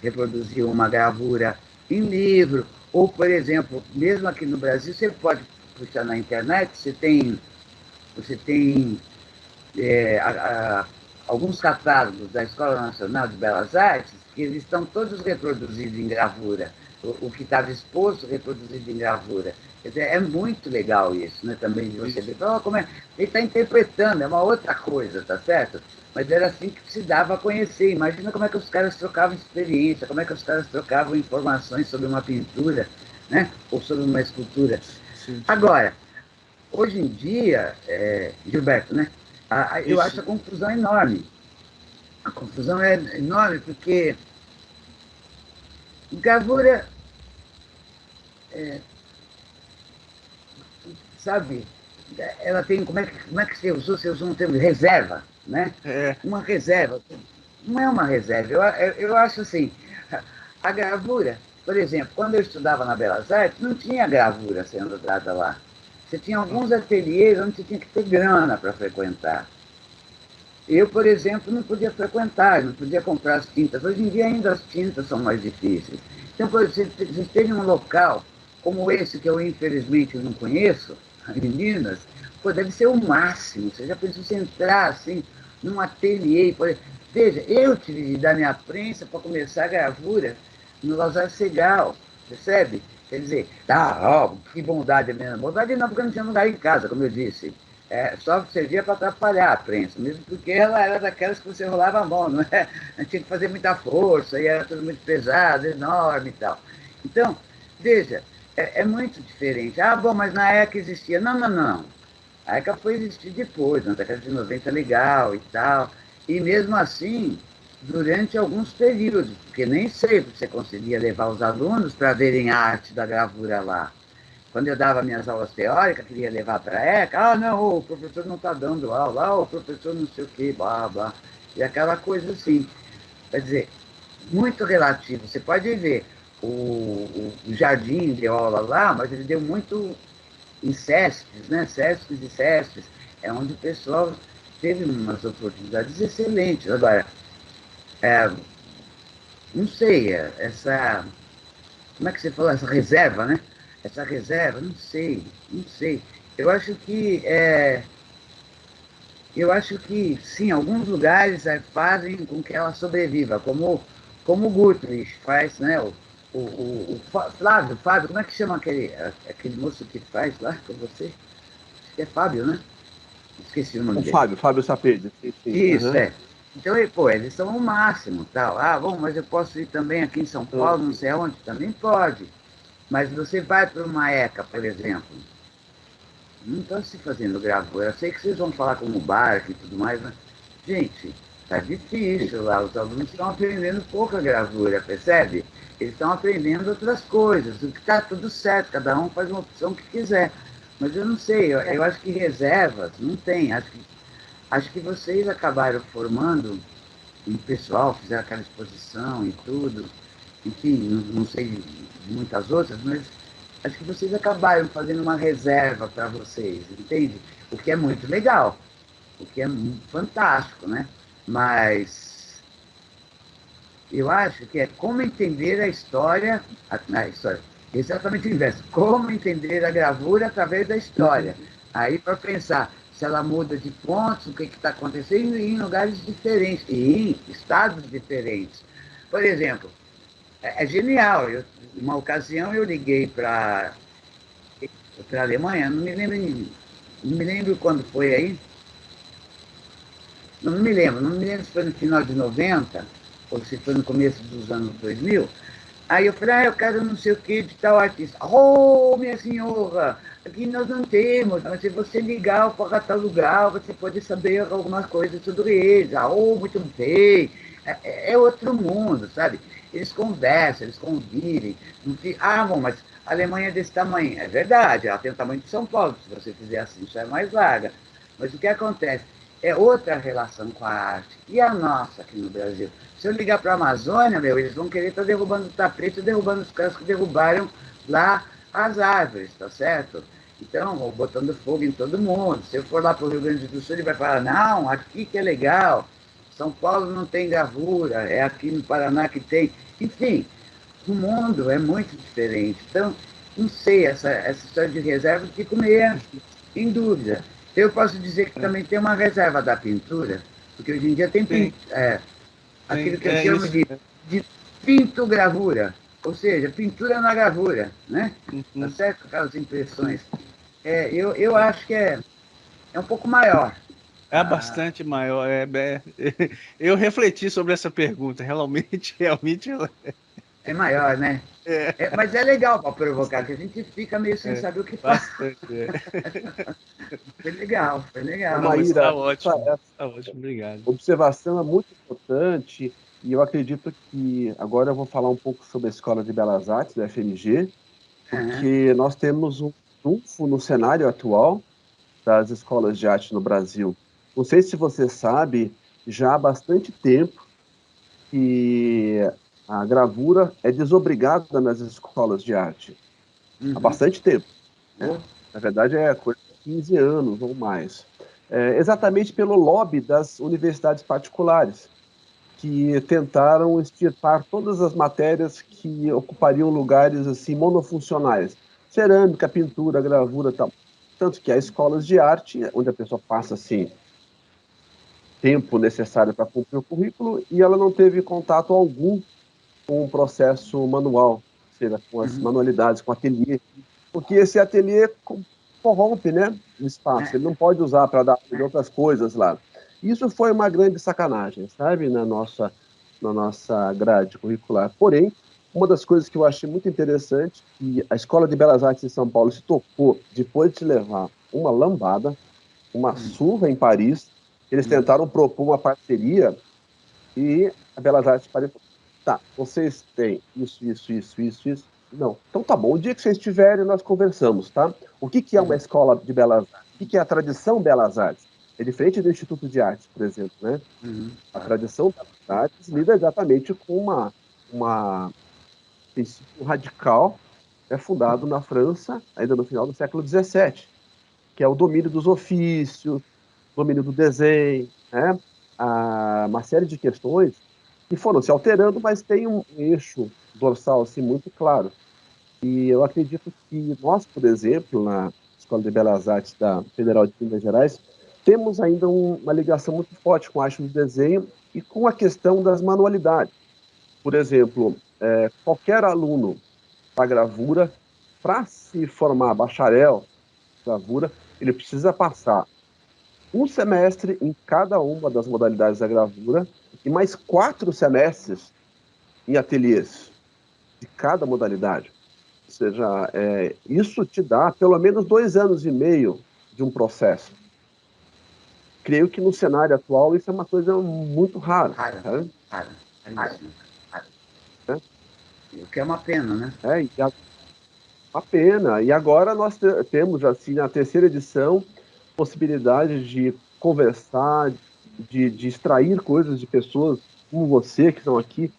[SPEAKER 2] reproduzir uma gravura em livro, ou, por exemplo, mesmo aqui no Brasil, você pode puxar na internet, você tem alguns catálogos da Escola Nacional de Belas Artes, que eles estão todos reproduzidos em gravura, o que estava exposto reproduzido em gravura. Quer dizer, é muito legal isso, né, também, de você ver, como ele está interpretando, é uma outra coisa, tá certo? Mas era assim que se dava a conhecer. Imagina como é que os caras trocavam experiência, como é que os caras trocavam informações sobre uma pintura, né, ou sobre uma escultura. Sim. Agora, hoje em dia, Gilberto, né, eu acho a confusão enorme. A confusão é enorme porque gravura, sabe, ela tem, como é que você usou? Você usou um termo, reserva, né? Uma reserva. Não é uma reserva. Eu acho assim, a gravura, por exemplo, quando eu estudava na Belas Artes, não tinha gravura sendo dada lá. Você tinha alguns ateliês onde você tinha que ter grana para frequentar. Eu, por exemplo, não podia frequentar, não podia comprar as tintas. Hoje em dia ainda as tintas são mais difíceis. Então, por exemplo, vocês terem um local como esse, que eu infelizmente não conheço, em Minas, deve ser o máximo. Você já pensou você entrar assim, num ateliê, por exemplo. Veja, eu tive de dar minha prensa para começar a gravura no Lazar Segal, percebe? Quer dizer, ó, que bondade mesmo. Bondade não, porque eu não tinha lugar em casa, como eu disse. Só servia para atrapalhar a prensa, mesmo porque ela era daquelas que você rolava a mão, não é? Tinha que fazer muita força, e era tudo muito pesado, enorme e tal. Então, veja, é muito diferente. Ah, bom, mas na ECA existia. Não, não, não. A ECA foi existir depois, na década de 90 legal e tal. E mesmo assim, durante alguns períodos, porque nem sempre você conseguia levar os alunos para verem a arte da gravura lá. Quando eu dava minhas aulas teóricas, queria levar para a ECA, não, o professor não está dando aula, o professor não sei o quê, blá, blá. E aquela coisa assim. Quer dizer, muito relativo. Você pode ver, o Jardim deu aula lá, mas ele deu muito em SESCs, né? SESCs e SESCs, é onde o pessoal teve umas oportunidades excelentes. Agora, não sei, como é que você falou, essa reserva, né? Essa reserva, não sei, não sei. Eu acho que, sim, alguns lugares fazem com que ela sobreviva, como o Guthrie faz, né? O Fábio, como é que chama aquele moço que faz lá com você? Acho que é Fábio, né? Esqueci o nome dele.
[SPEAKER 1] Fábio Sapede.
[SPEAKER 2] Isso, Então, eles são o máximo, tal. Ah, bom, mas eu posso ir também aqui em São Paulo, não sei aonde, também pode. Mas você vai para uma ECA, por exemplo, não está se fazendo gravura. Eu sei que vocês vão falar como Barca e tudo mais, mas, gente, tá difícil lá. Os alunos estão aprendendo pouca gravura, percebe? Eles estão aprendendo outras coisas, o que está tudo certo, cada um faz uma opção que quiser. Mas eu não sei, eu acho que reservas não tem. Acho que vocês acabaram formando um pessoal, fizeram aquela exposição e tudo. Enfim, não sei de muitas outras, mas acho que vocês acabaram fazendo uma reserva para vocês, entende? O que é muito legal, o que é fantástico, né? Mas eu acho que é como entender a história, exatamente o inverso, como entender a gravura através da história. Aí para pensar se ela muda de pontos, o que está acontecendo em lugares diferentes, e em estados diferentes. Por exemplo, é genial. Uma ocasião eu liguei para a Alemanha, não me lembro quando foi aí, não me lembro se foi no final de 90 ou se foi no começo dos anos 2000. Aí eu falei, eu quero não sei o que de tal artista. Oh, minha senhora, aqui nós não temos, mas se você ligar para tal lugar, você pode saber algumas coisas sobre eles. Muito bem. É outro mundo, sabe? Eles conversam, eles convivem. Bom, mas a Alemanha é desse tamanho. É verdade, ela tem o tamanho de São Paulo, se você fizer assim, isso é mais larga. Mas o que acontece? É outra relação com a arte. E a nossa aqui no Brasil? Se eu ligar para a Amazônia, eles vão querer estar derrubando o tapete, derrubando os caras que derrubaram lá as árvores, tá certo? Então, botando fogo em todo mundo. Se eu for lá para o Rio Grande do Sul, ele vai falar, não, aqui que é legal. São Paulo não tem gravura, é aqui no Paraná que tem. Enfim, o mundo é muito diferente. Então, não sei, essa história de reserva, fico meio em dúvida. Eu posso dizer que também tem uma reserva da pintura, porque hoje em dia tem aquilo que eu chamo de pintogravura, ou seja, pintura na gravura, né? Tá certo? Aquelas impressões. Eu acho que é um pouco maior.
[SPEAKER 7] É bastante maior. Eu refleti sobre essa pergunta. Realmente ela
[SPEAKER 2] é maior, né? Mas é legal para provocar, que a gente fica meio sem saber o que faz. Foi legal.
[SPEAKER 1] Maíra,
[SPEAKER 7] tá ótimo, obrigado.
[SPEAKER 1] Observação é muito importante, e eu acredito que agora eu vou falar um pouco sobre a Escola de Belas Artes, da FMG, porque nós temos um trunfo no cenário atual das escolas de arte no Brasil. Não sei se você sabe, já há bastante tempo que a gravura é desobrigada nas escolas de arte. Há bastante tempo. Né? Na verdade, é coisa de 15 anos ou mais. Exatamente pelo lobby das universidades particulares, que tentaram extirpar todas as matérias que ocupariam lugares assim monofuncionais. Cerâmica, pintura, gravura, tal. Tanto que há escolas de arte, onde a pessoa passa assim tempo necessário para cumprir o currículo e ela não teve contato algum com o processo manual, ou seja, com as manualidades, com o ateliê, porque esse ateliê corrompe, né, o espaço, ele não pode usar para dar outras coisas lá. Isso foi uma grande sacanagem, sabe, na nossa grade curricular. Porém, uma das coisas que eu achei muito interessante, que a Escola de Belas Artes de São Paulo se tocou depois de levar uma lambada, uma surra em Paris, eles tentaram propor uma parceria e a Belas Artes de Paris falou, tá, vocês têm isso. Não, então tá bom, o dia que vocês tiverem, nós conversamos, tá? O que é uma escola de Belas Artes? O que é a tradição Belas Artes? É diferente do Instituto de Artes, por exemplo, né? A tradição Belas Artes lida exatamente com uma princípio radical, fundado na França, ainda no final do século XVII, que é o domínio dos ofícios, domínio do desenho, né? Uma série de questões que foram se alterando, mas tem um eixo dorsal assim, muito claro. E eu acredito que nós, por exemplo, na Escola de Belas Artes da Federal de Minas Gerais, temos ainda uma ligação muito forte com a arte do desenho e com a questão das manualidades. Por exemplo, qualquer aluno da gravura, para se formar bacharel em gravura, ele precisa passar um semestre em cada uma das modalidades da gravura e mais 4 semestres em ateliês de cada modalidade. Ou seja, isso te dá pelo menos 2 anos e meio de um processo. Creio que no cenário atual isso é uma coisa muito rara.
[SPEAKER 2] Rara. O que é uma pena, né?
[SPEAKER 1] Uma pena. E agora nós temos, assim, na terceira edição, possibilidade de conversar, de extrair coisas de pessoas como você, que estão aqui,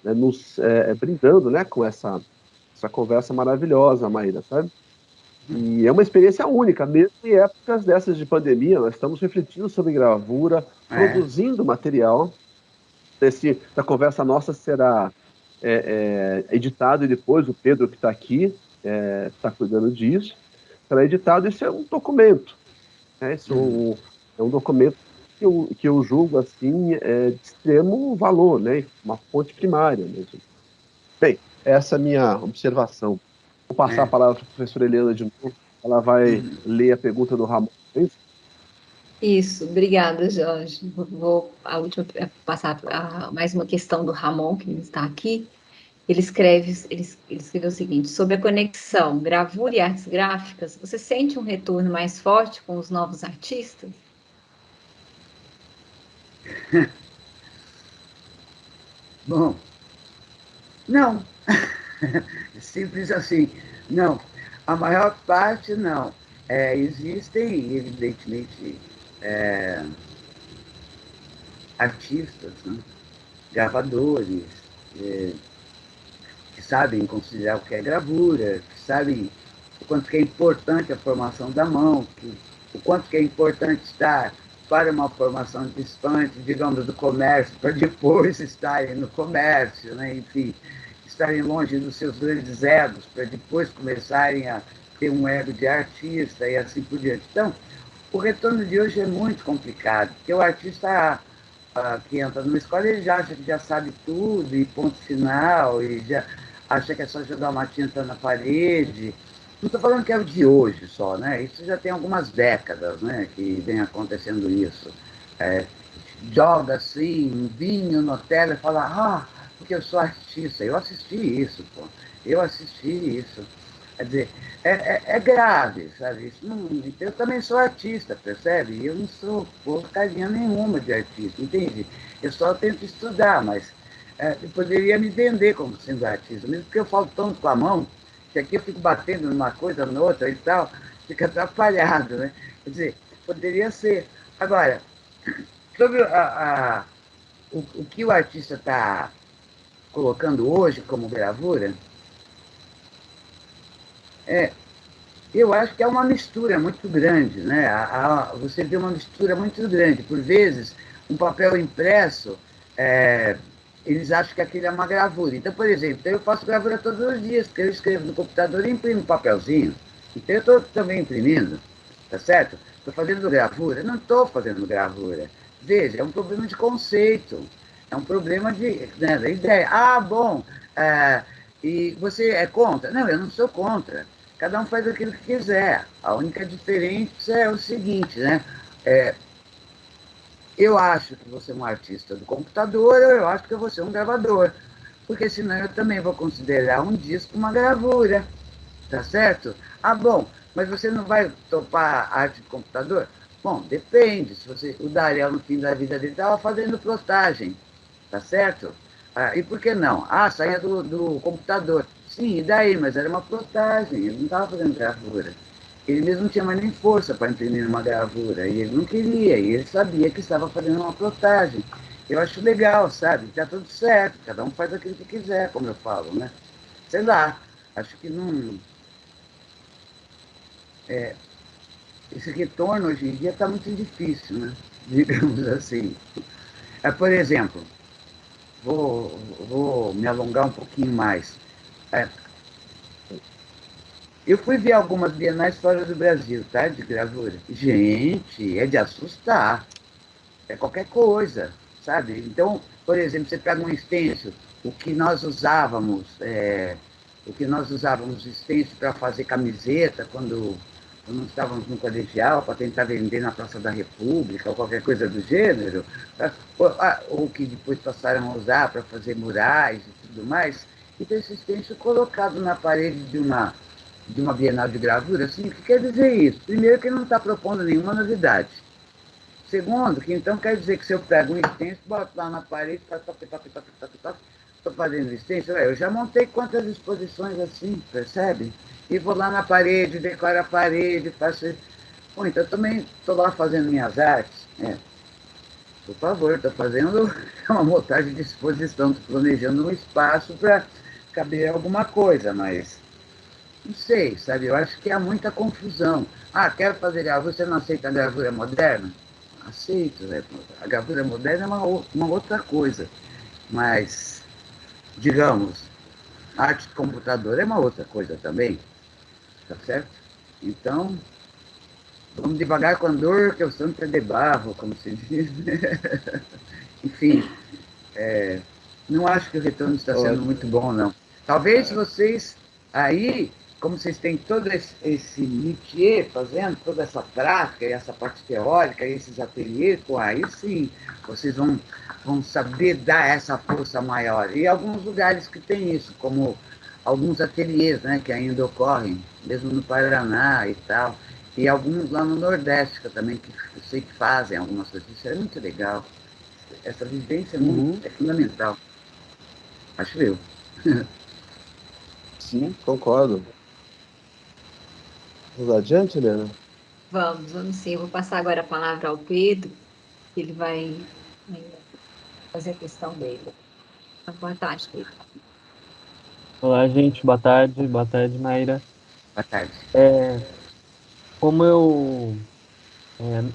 [SPEAKER 1] nos brindando, né, com essa conversa maravilhosa, Maíra, sabe? E é uma experiência única, mesmo em épocas dessas de pandemia, nós estamos refletindo sobre gravura, produzindo material. A conversa nossa será editado e depois o Pedro, que está aqui, está cuidando disso, será editado. Isso é um documento. Isso é um documento que eu julgo assim, de extremo valor, né? Uma fonte primária mesmo. Bem, essa é a minha observação. Vou passar a palavra para a professora Helena de novo. Ela vai ler a pergunta do Ramon.
[SPEAKER 3] Isso, obrigada, Jorge. Vou passar mais uma questão do Ramon, que está aqui. Ele escreveu o seguinte: sobre a conexão gravura e artes gráficas, você sente um retorno mais forte com os novos artistas?
[SPEAKER 2] Bom, não. Simples assim. Não. A maior parte, não. Existem, evidentemente, artistas, né? Gravadores, que sabem considerar o que é gravura, que sabem o quanto que é importante a formação da mão, o quanto que é importante estar para uma formação distante, digamos, do comércio, para depois estarem no comércio, né? Enfim, estarem longe dos seus grandes egos, para depois começarem a ter um ego de artista e assim por diante. Então, o retorno de hoje é muito complicado, porque o artista que entra numa escola, ele já acha que já sabe tudo, e ponto final, e já acha que é só jogar uma tinta na parede. Não estou falando que é o de hoje só, né? Isso já tem algumas décadas, né, que vem acontecendo isso. Joga assim, um vinho na tela e fala, porque eu sou artista. Eu assisti isso, pô. Quer dizer, é grave, sabe? Isso não, eu também sou artista, percebe? Eu não sou porcaria nenhuma de artista, entende? Eu só tento estudar, mas eu poderia me vender como sendo artista, mesmo porque eu falo tanto com a mão, que aqui eu fico batendo numa coisa, na outra e tal, fica atrapalhado, né? Quer dizer, poderia ser. Agora, sobre o que o artista está colocando hoje como gravura, eu acho que é uma mistura muito grande, né? Você vê uma mistura muito grande. Por vezes, um papel impresso, eles acham que aquilo é uma gravura. Então, por exemplo, eu faço gravura todos os dias, porque eu escrevo no computador e imprimo papelzinho. Então, eu estou também imprimindo, tá certo? Estou fazendo gravura? Não estou fazendo gravura. Veja, é um problema de conceito, é um problema né, da ideia. Ah, bom, e você é contra? Não, eu não sou contra. Cada um faz aquilo que quiser. A única diferença é o seguinte, né? Eu acho que você é um artista do computador, ou eu acho que você é um gravador. Porque senão eu também vou considerar um disco uma gravura, tá certo? Ah, bom, mas você não vai topar arte de computador? Bom, depende. O Dariel, no fim da vida dele, estava fazendo plotagem, tá certo? E por que não? Saía do computador. Sim, e daí? Mas era uma plotagem, ele não estava fazendo gravura. Ele mesmo não tinha mais nem força para imprimir uma gravura, e ele não queria, e ele sabia que estava fazendo uma plotagem. Eu acho legal, sabe? Tá tudo certo, cada um faz aquilo que quiser, como eu falo, né? Sei lá, acho que não... esse retorno hoje em dia está muito difícil, né? Digamos assim. Por exemplo, vou me alongar um pouquinho mais. Eu fui ver algumas bienais fora do Brasil, tá? De gravura. Gente, é de assustar. É qualquer coisa, sabe? Então, por exemplo, você pega um stencil, o que nós usávamos stencil para fazer camiseta quando estávamos no colegial, para tentar vender na Praça da República, ou qualquer coisa do gênero, ou que depois passaram a usar para fazer murais e tudo mais, e ter esse stencil colocado na parede de uma Bienal de Gravura. Assim, o que quer dizer isso? Primeiro, que ele não está propondo nenhuma novidade. Segundo, que então quer dizer que se eu pego um stencil, boto lá na parede, estou fazendo stencil, eu já montei quantas exposições assim, percebe? E vou lá na parede, decoro a parede, faço... Bom, então eu também estou lá fazendo minhas artes. Por favor, estou fazendo uma montagem de exposição, estou planejando um espaço para caber alguma coisa, mas não sei, sabe? Eu acho que há muita confusão. Quero fazer gravura, você não aceita a gravura moderna? Aceito, né? A gravura moderna é uma outra coisa, mas, digamos, arte de computador é uma outra coisa também, tá certo? Então, vamos devagar com a dor, que o santo é de barro, como se diz, né? Enfim, não acho que o retorno está sendo muito bom, não. Talvez vocês aí, como vocês têm todo esse métier fazendo, toda essa prática, e essa parte teórica, esses ateliês, aí sim, vocês vão saber dar essa força maior. E alguns lugares que tem isso, como alguns ateliês, né, que ainda ocorrem, mesmo no Paraná e tal, e alguns lá no Nordeste, que eu também eu sei que fazem algumas coisas. Isso é muito legal. Essa vivência é fundamental. Acho eu.
[SPEAKER 1] Sim, concordo. Vamos adiante, Helena?
[SPEAKER 3] Vamos sim. Eu vou passar agora a palavra ao Pedro, que ele vai fazer a questão dele. Boa tarde, Pedro.
[SPEAKER 5] Olá, gente. Boa tarde, Maíra.
[SPEAKER 2] Boa tarde.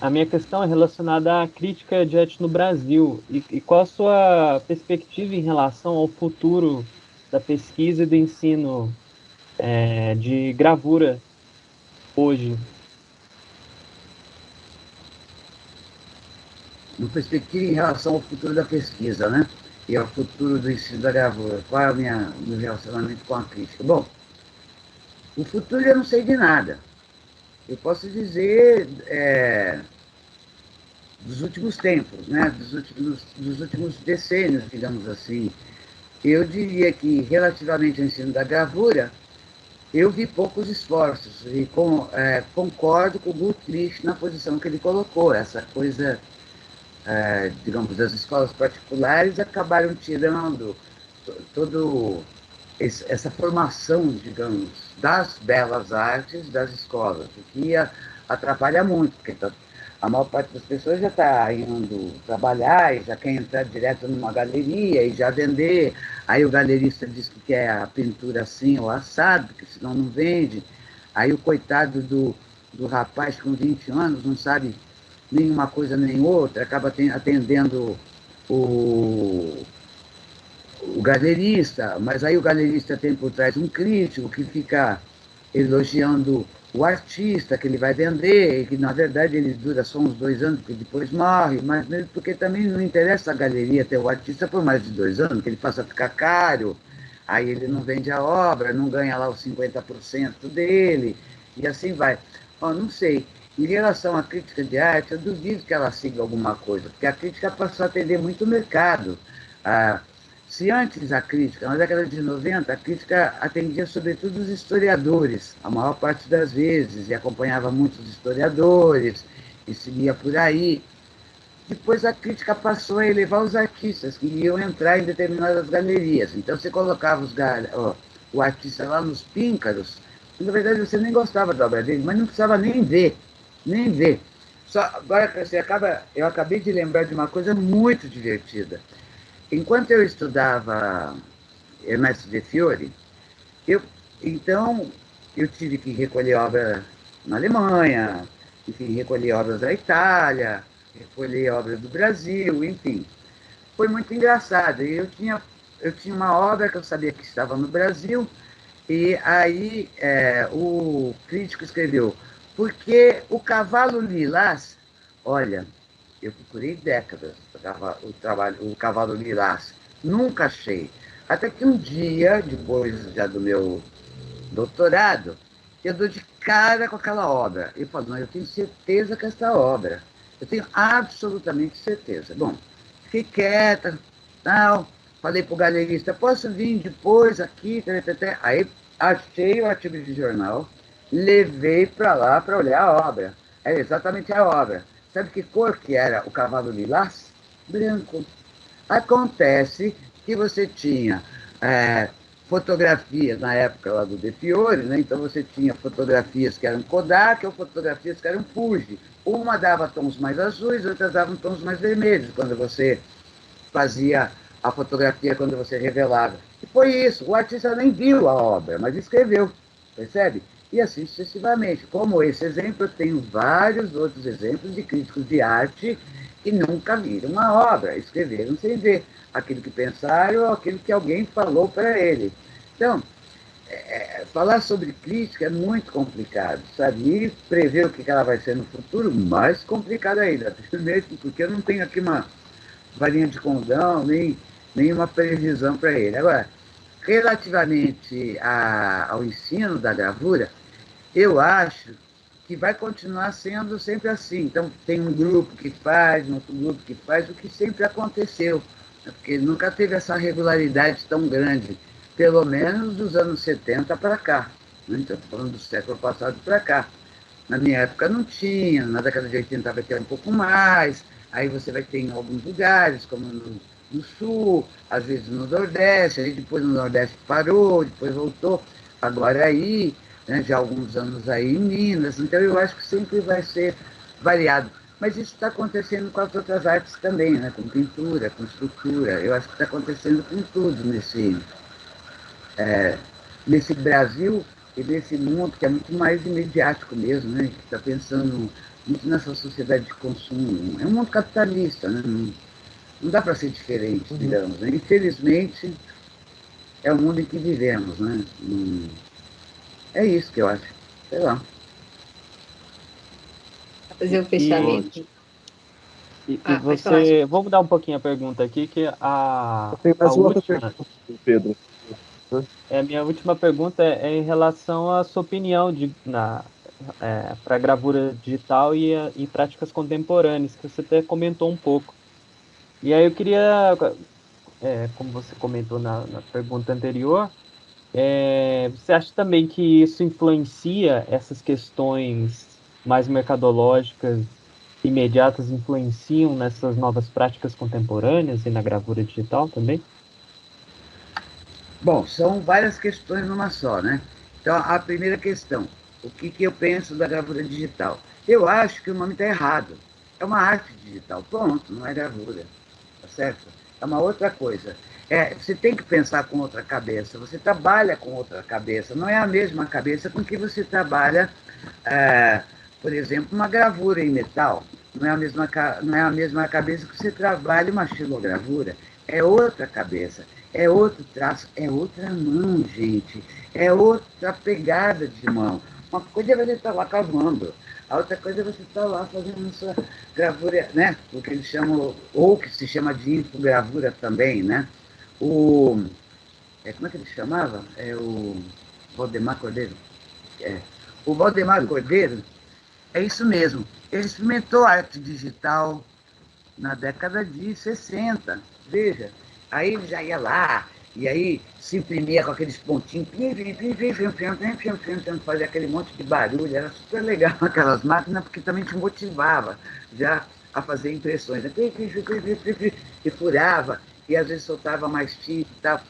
[SPEAKER 5] A minha questão é relacionada à crítica de arte no Brasil e qual a sua perspectiva em relação ao futuro da pesquisa e do ensino de gravura hoje?
[SPEAKER 2] Uma perspectiva em relação ao futuro da pesquisa, né? E ao futuro do ensino da gravura. Qual é o meu relacionamento com a crítica? Bom, o futuro eu não sei de nada. Eu posso dizer dos últimos tempos, né? dos últimos decênios, digamos assim. Eu diria que, relativamente ao ensino da gravura, eu vi poucos esforços e concordo com o Gutrich na posição que ele colocou. Essa coisa, digamos, das escolas particulares acabaram tirando toda essa formação, digamos, das belas artes das escolas, o que atrapalha muito, porque a maior parte das pessoas já está indo trabalhar e já quer entrar direto numa galeria e já vender. Aí o galerista diz que quer a pintura assim ou assado, porque senão não vende. Aí o coitado do rapaz com 20 anos não sabe nenhuma coisa nem outra, acaba atendendo o galerista, mas aí o galerista tem por trás um crítico que fica elogiando o artista que ele vai vender, que na verdade ele dura só uns 2 anos, porque depois morre, mas mesmo porque também não interessa a galeria ter o artista por mais de 2 anos, que ele passa a ficar caro, aí ele não vende a obra, não ganha lá os 50% dele, e assim vai. Ó, não sei. Em relação à crítica de arte, eu duvido que ela siga alguma coisa, porque a crítica passou a atender muito o mercado. Ah, se antes a crítica, na década de 90, a crítica atendia sobretudo os historiadores, a maior parte das vezes, e acompanhava muitos historiadores, e seguia por aí. Depois a crítica passou a elevar os artistas que iam entrar em determinadas galerias. Então você colocava o artista lá nos píncaros, e, na verdade você nem gostava da obra dele, mas não precisava nem ver, nem ver. Só, agora eu acabei de lembrar de uma coisa muito divertida. Enquanto eu estudava Ernesto de Fiori, eu, então eu tive que recolher obra na Alemanha, enfim, recolher obras da Itália, recolher obras do Brasil, enfim. Foi muito engraçado. Eu tinha uma obra que eu sabia que estava no Brasil, e aí o crítico escreveu, porque o cavalo lilás, olha, eu procurei décadas o cavalo lilás, nunca achei. Até que um dia, depois já do meu doutorado, eu dou de cara com aquela obra. Eu falo, não, eu tenho certeza que esta obra, eu tenho absolutamente certeza. Bom, fiquei quieta, tal, falei para o galerista, posso vir depois aqui? Aí achei o artigo de jornal, levei para lá para olhar a obra. Era exatamente a obra. Sabe que cor que era o cavalo lilás? Branco. Acontece que você tinha fotografias na época lá do De Fiore, né? Então você tinha fotografias que eram Kodak ou fotografias que eram Fuji. Uma dava tons mais azuis, outra dava tons mais vermelhos, quando você fazia a fotografia, quando você revelava. E foi isso, o artista nem viu a obra, mas escreveu, percebe? E assim sucessivamente. Como esse exemplo, eu tenho vários outros exemplos de críticos de arte que nunca viram uma obra, escreveram sem ver aquilo que pensaram ou aquilo que alguém falou para ele. Então, falar sobre crítica é muito complicado, sabe? E prever o que ela vai ser no futuro, mais complicado ainda, mesmo porque eu não tenho aqui uma varinha de condão, nem nenhuma previsão para ele. Agora, relativamente ao ensino da gravura, eu acho que vai continuar sendo sempre assim. Então, tem um grupo que faz, um outro grupo que faz, o que sempre aconteceu, né? Porque nunca teve essa regularidade tão grande, pelo menos dos anos 70 para cá. Né? Então, estou falando do século passado para cá. Na minha época não tinha, na década de 80 vai ter um pouco mais, aí você vai ter em alguns lugares, como no Sul, às vezes no Nordeste, aí depois no Nordeste parou, depois voltou, agora aí, né, já há alguns anos aí em Minas, então eu acho que sempre vai ser variado. Mas isso está acontecendo com as outras artes também, né, com pintura, com escultura, eu acho que está acontecendo com tudo nesse Brasil e nesse mundo que é muito mais imediático mesmo, né, que está pensando muito nessa sociedade de consumo. É um mundo capitalista, né? Não dá para ser diferente, digamos. Né? Infelizmente, é o mundo em que vivemos. Né? É isso que eu acho. Sei lá.
[SPEAKER 3] Fazer o fechamento.
[SPEAKER 5] E você. Vou mudar um pouquinho a pergunta aqui, que a última.
[SPEAKER 1] Pergunta, Pedro.
[SPEAKER 5] A minha última pergunta é em relação à sua opinião para gravura digital e práticas contemporâneas, que você até comentou um pouco. E aí eu queria, como você comentou na pergunta anterior, você acha também que isso influencia essas questões mais mercadológicas, imediatas, influenciam nessas novas práticas contemporâneas e na gravura digital também?
[SPEAKER 2] Bom, são várias questões numa só, né? Então, a primeira questão, o que eu penso da gravura digital? Eu acho que o nome está errado. É uma arte digital, pronto, não é gravura, tá certo? É uma outra coisa. Você tem que pensar com outra cabeça, você trabalha com outra cabeça, não é a mesma cabeça com que você trabalha, por exemplo, uma gravura em metal, não é a mesma cabeça que você trabalha uma xilogravura, é outra cabeça. É outro traço, é outra mão, gente. É outra pegada de mão. Uma coisa é você estar lá cavando, a outra coisa é você estar lá fazendo a sua gravura, né? O que eles chamam, ou que se chama de infogravura também, né? Como é que ele chamava? É o Valdemar Cordeiro. O Valdemar Cordeiro, é isso mesmo. Ele experimentou arte digital na década de 60. Veja, aí ele já ia lá, e aí se imprimia com aqueles pontinhos, fazia aquele monte de barulho, era super legal aquelas máquinas, porque também te motivava já a fazer impressões. E furava, e às vezes soltava mais tinta e tal.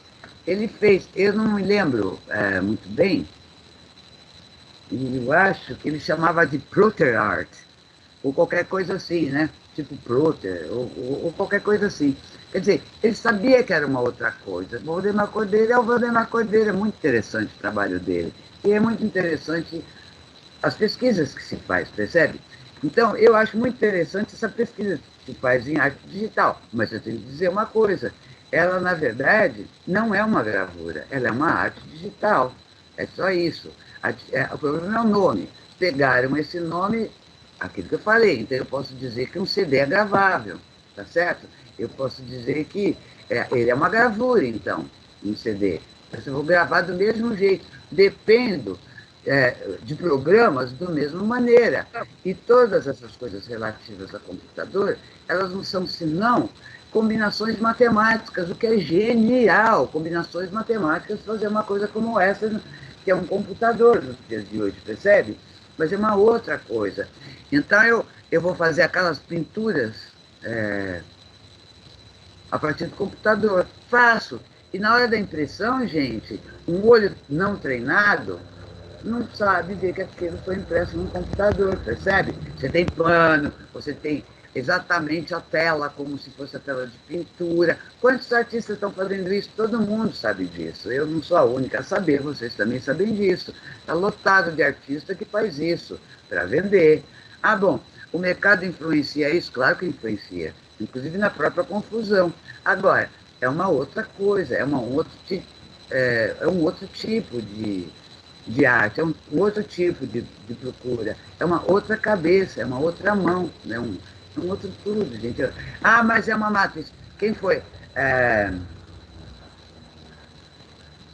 [SPEAKER 2] Ele fez, eu não me lembro muito bem, eu acho que ele chamava de Proter Art, ou qualquer coisa assim, né? Tipo Proter, ou qualquer coisa assim. Quer dizer, ele sabia que era uma outra coisa. O Valdemar Cordeiro é o Valdemar Cordeiro, é muito interessante o trabalho dele. E é muito interessante as pesquisas que se faz, percebe? Então, eu acho muito interessante essa pesquisa que se faz em arte digital. Mas eu tenho que dizer uma coisa, ela, na verdade, não é uma gravura, ela é uma arte digital. É só isso. O problema é o nome. Pegaram esse nome, aquilo que eu falei, então eu posso dizer que um CD é gravável, tá certo? Eu posso dizer que ele é uma gravura, então, um CD. Mas eu vou gravar do mesmo jeito. Dependo de programas da mesma maneira. E todas essas coisas relativas a computador, elas não são senão combinações matemáticas, o que é genial, combinações matemáticas, fazer uma coisa como essa, que é um computador nos dias de hoje, percebe? Mas é uma outra coisa. Então, eu vou fazer aquelas pinturas a partir do computador. Faço. E na hora da impressão, gente, um olho não treinado não sabe ver que aquilo foi impresso num computador, percebe? Você tem plano, você tem exatamente a tela, como se fosse a tela de pintura. Quantos artistas estão fazendo isso? Todo mundo sabe disso. Eu não sou a única a saber, vocês também sabem disso. Está lotado de artista que faz isso para vender. Ah, bom, o mercado influencia isso? Claro que influencia, inclusive na própria confusão. Agora, é uma outra coisa, é um outro tipo de arte, é um outro tipo de procura, é uma outra cabeça, é uma outra mão, né? Um outro tudo, gente. Ah, mas é uma matriz. Quem foi?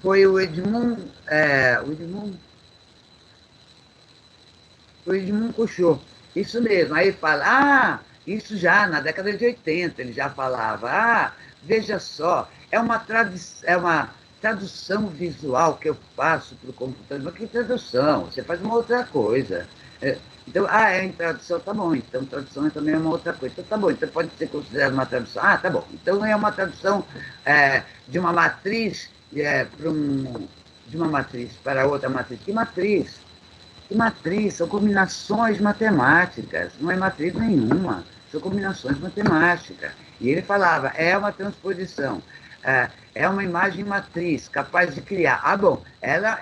[SPEAKER 2] Foi o Edmund Couchot. Isso mesmo. Aí ele fala, isso já na década de 80 ele já falava, veja só, é uma tradução visual que eu faço para o computador. Mas que tradução? Você faz uma outra coisa. Então, em tradução, tá bom. Então, tradução também é uma outra coisa. Então, tá bom. Então, pode ser considerado uma tradução. Tá bom. Então, é uma tradução de uma matriz de uma matriz para outra matriz. Que matriz? Que matriz? São combinações matemáticas. Não é matriz nenhuma. São combinações matemáticas. E ele falava, é uma transposição. É uma imagem matriz, capaz de criar. Bom, ela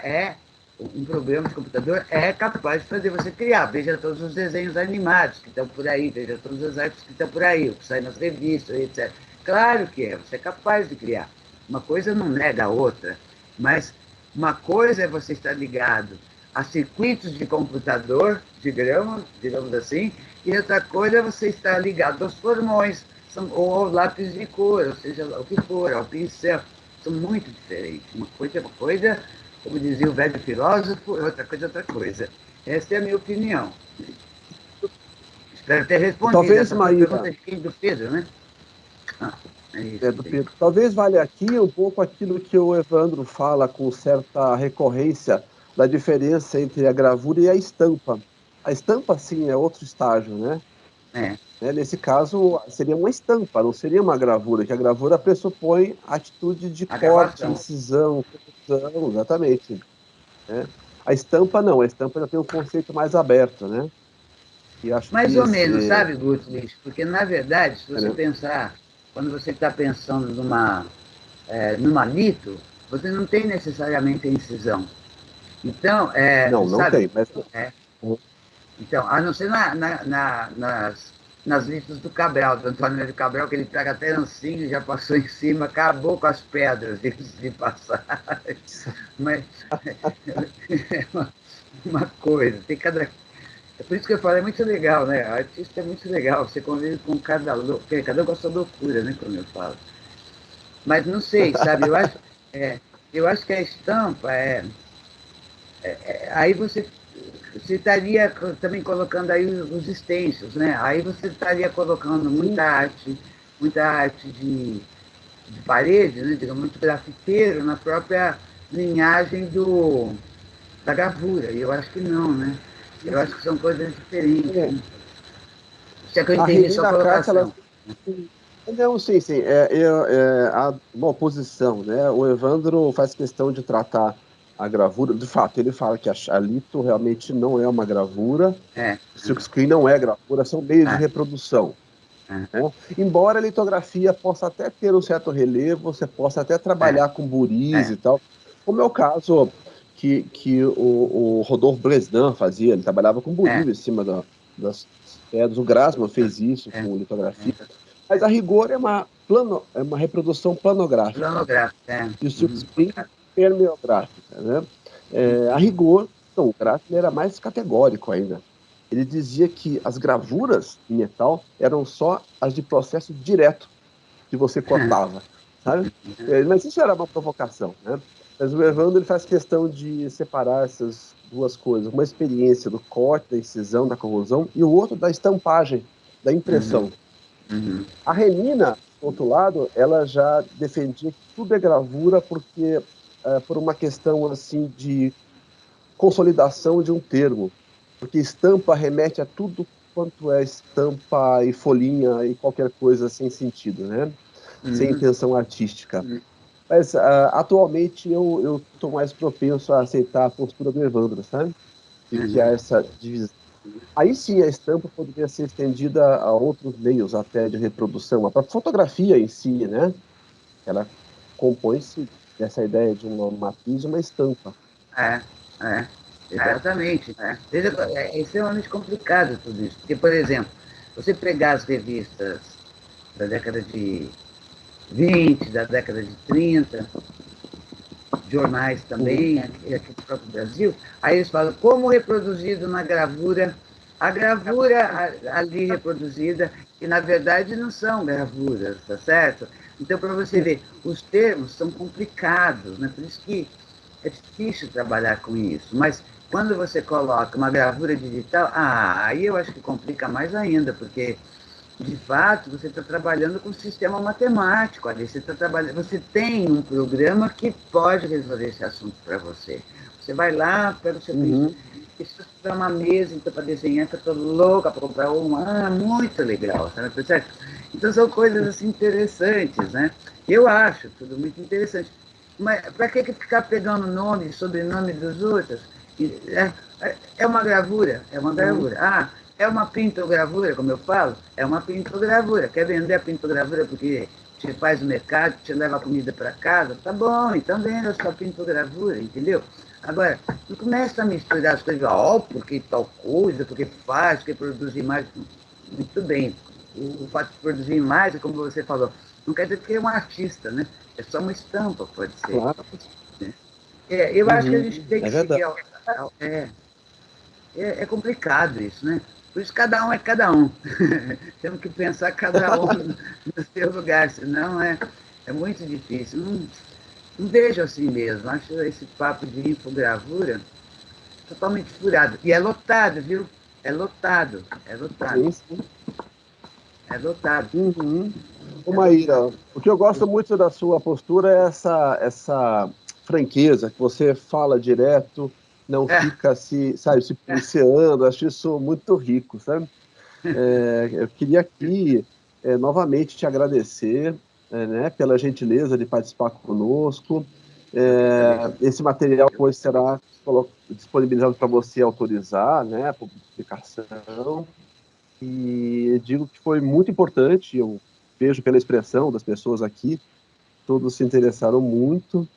[SPEAKER 2] um programa de computador é capaz de fazer você criar. Veja todos os desenhos animados que estão por aí, veja todas as artes que estão por aí, o que sai nas revistas, etc. Claro que você é capaz de criar. Uma coisa não nega a outra, mas uma coisa é você estar ligado a circuitos de computador, digamos assim, e outra coisa é você estar ligado aos formões, ou ao lápis de cor, ou seja, o que for, ao pincel. São muito diferentes. Uma coisa é uma coisa, como dizia o velho filósofo, outra coisa é outra coisa. Essa é a minha opinião. Espero ter respondido.
[SPEAKER 1] Talvez, Maíra,
[SPEAKER 2] pergunta do Pedro, né?
[SPEAKER 1] Do Pedro. Talvez valha aqui um pouco aquilo que o Evandro fala com certa recorrência da diferença entre a gravura e a estampa. A estampa, sim, é outro estágio, né? Nesse caso, seria uma estampa, não seria uma gravura, que a gravura pressupõe atitude de corte, incisão, exatamente. A estampa não, a estampa já tem um conceito mais aberto, né? E acho
[SPEAKER 2] mais ou menos, sabe, Gutlix? Porque, na verdade, se você pensar, quando você está pensando numa lito, você não tem necessariamente a incisão. Então,
[SPEAKER 1] não
[SPEAKER 2] sabe?
[SPEAKER 1] Tem, mas...
[SPEAKER 2] Então, a não ser nas listas do Cabral, do Antônio de Cabral, que ele pega até ancinho, já passou em cima, acabou com as pedras de passar. Mas uma coisa, tem cada... É por isso que eu falo, é muito legal, né? A artista é muito legal, você convive com cada um com a sua loucura, né? Como eu falo. Mas não sei, sabe? Eu acho que a estampa aí você estaria também colocando aí os extensos, né? Aí você estaria colocando muita arte de parede, né? Digamos, muito grafiteiro na própria linhagem da gravura. E eu acho que não, né? Eu acho que são coisas diferentes. Né? Se é que eu
[SPEAKER 1] A
[SPEAKER 2] entendi sua
[SPEAKER 1] Regina Cassi, ela...
[SPEAKER 2] colocação.
[SPEAKER 1] Não, sim, sim. Uma oposição, né? O Evandro faz questão de tratar a gravura. De fato, ele fala que a lito realmente não é uma gravura,
[SPEAKER 2] É,
[SPEAKER 1] o silkscreen não é gravura, são meios de
[SPEAKER 2] é,
[SPEAKER 1] reprodução.
[SPEAKER 2] é.
[SPEAKER 1] Né? Embora a litografia possa até ter um certo relevo, você possa até trabalhar com buris
[SPEAKER 2] É.
[SPEAKER 1] e tal, como é o caso que o Rodolfo Bresdan fazia, ele trabalhava com buris em cima das pedras, o Grassmann fez isso com litografia, mas a rigor é uma reprodução planográfica,
[SPEAKER 2] Planográfico,
[SPEAKER 1] e o silkscreen permeográfica, né? A rigor, não, o Grassmann era mais categórico ainda. Ele dizia que as gravuras em metal eram só as de processo direto que você cortava, sabe? Mas isso era uma provocação, né? Mas o Evandro ele faz questão de separar essas duas coisas, uma experiência do corte, da incisão, da corrosão, e o outro da estampagem, da impressão. A Renina, do outro lado, ela já defendia que tudo é gravura porque por uma questão assim de consolidação de um termo, porque estampa remete a tudo quanto é estampa e folhinha e qualquer coisa sem sentido, né? Sem intenção artística. Mas atualmente eu estou mais propenso a aceitar a postura do Evandro, sabe? De que há essa divisão. Aí sim a estampa poderia ser estendida a outros meios até de reprodução. A própria fotografia em si, né? Ela compõe-se dessa ideia de uma matriz e uma estampa.
[SPEAKER 2] É, é, exatamente. É extremamente complicado tudo isso. Porque, por exemplo, você pegar as revistas da década de 20, da década de 30, jornais também, aqui no próprio Brasil, aí eles falam como reproduzido na gravura, a gravura ali reproduzida, que na verdade não são gravuras, tá certo? Então, para você ver, os termos são complicados, né? Por isso que é difícil trabalhar com isso, mas quando você coloca uma gravura digital, aí eu acho que complica mais ainda, porque de fato, você está trabalhando com um sistema matemático ali, você tem um programa que pode resolver esse assunto para você. Você vai lá, pega o seu preciso para uma mesa então, para desenhar, que eu estou louca para comprar uma, muito legal, sabe? Certo? Então são coisas assim interessantes, né? Eu acho tudo muito interessante. Mas para que ficar pegando nome e sobrenome dos outros? É uma gravura, é uma gravura. É uma pintogravura, como eu falo? É uma pintogravura. Quer vender a pintogravura porque te faz o mercado, te leva a comida para casa? Tá bom, então venda a sua pintogravura, entendeu? Agora, não começa a misturar as coisas, porque tal coisa, porque faz, porque produz imagem. Muito bem. O fato de produzir imagem, como você falou, não quer dizer que é um artista, né? É só uma estampa, pode ser.
[SPEAKER 1] Claro.
[SPEAKER 2] Eu acho que a gente tem que
[SPEAKER 1] verdade.
[SPEAKER 2] seguir. É complicado isso, né? Por isso cada um é cada um. Temos que pensar cada um no seu lugar, senão é muito difícil. Não vejo assim mesmo. Acho esse papo de infogravura totalmente furado. E é lotado, viu? É lotado.
[SPEAKER 1] Sim.
[SPEAKER 2] É lotado.
[SPEAKER 1] Ô, Maíra, o que eu gosto muito da sua postura é essa franqueza, que você fala direto, não fica se policiando, acho isso muito rico, sabe? Eu queria aqui, novamente, te agradecer, né, pela gentileza de participar conosco. Esse material depois será disponibilizado para você autorizar, né, a publicação. E digo que foi muito importante, eu vejo pela expressão das pessoas aqui, todos se interessaram muito.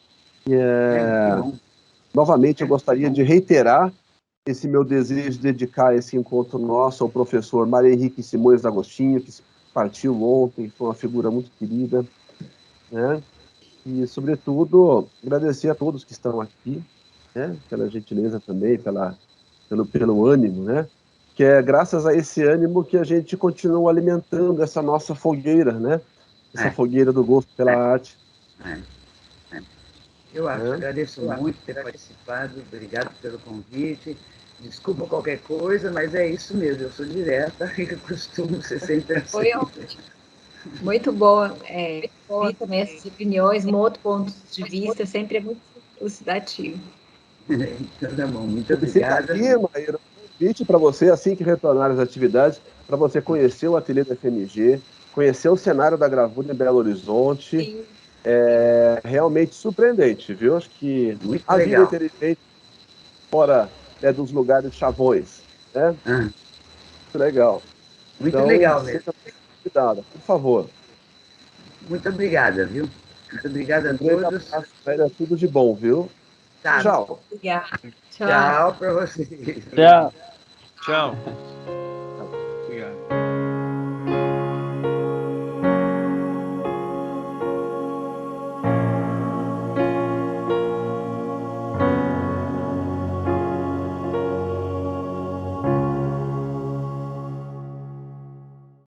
[SPEAKER 1] Novamente, eu gostaria de reiterar esse meu desejo de dedicar esse encontro nosso ao professor Mário Henrique Simões D'Agostinho, que partiu ontem, foi uma figura muito querida, né? E, sobretudo, agradecer a todos que estão aqui, né? Pela gentileza também, pela pelo ânimo, né? Que é graças a esse ânimo que a gente continua alimentando essa nossa fogueira, né? Essa fogueira do gosto pela arte.
[SPEAKER 2] Eu agradeço muito ter participado, obrigado pelo convite. Desculpa qualquer coisa, mas é isso mesmo, eu sou direta e costumo ser sempre assim.
[SPEAKER 3] Foi ótimo. Muito bom. Vi também essas opiniões, um outro ponto de vista, sempre é muito elucidativo.
[SPEAKER 2] Então tá bom, muito obrigada.
[SPEAKER 1] Aqui, Maíra, um convite para você, assim que retornar às atividades, para você conhecer o ateliê da FMG, conhecer o cenário da gravura em Belo Horizonte.
[SPEAKER 3] Sim.
[SPEAKER 1] É realmente surpreendente, viu? Acho que
[SPEAKER 2] Muito
[SPEAKER 1] a
[SPEAKER 2] legal.
[SPEAKER 1] vida inteligente fora dos lugares chavões, né?
[SPEAKER 2] Ah,
[SPEAKER 1] Muito legal.
[SPEAKER 2] muito
[SPEAKER 1] Então,
[SPEAKER 2] legal mesmo.
[SPEAKER 1] seja convidada, por favor.
[SPEAKER 2] Muito obrigada, viu? Muito obrigada a
[SPEAKER 1] Um grande
[SPEAKER 2] todos.
[SPEAKER 1] abraço, Maíra, tudo de bom, viu?
[SPEAKER 2] Tá.
[SPEAKER 1] Tchau.
[SPEAKER 3] Obrigada. Tchau.
[SPEAKER 2] Tchau para vocês.
[SPEAKER 5] Tchau.
[SPEAKER 7] Tchau. Obrigado.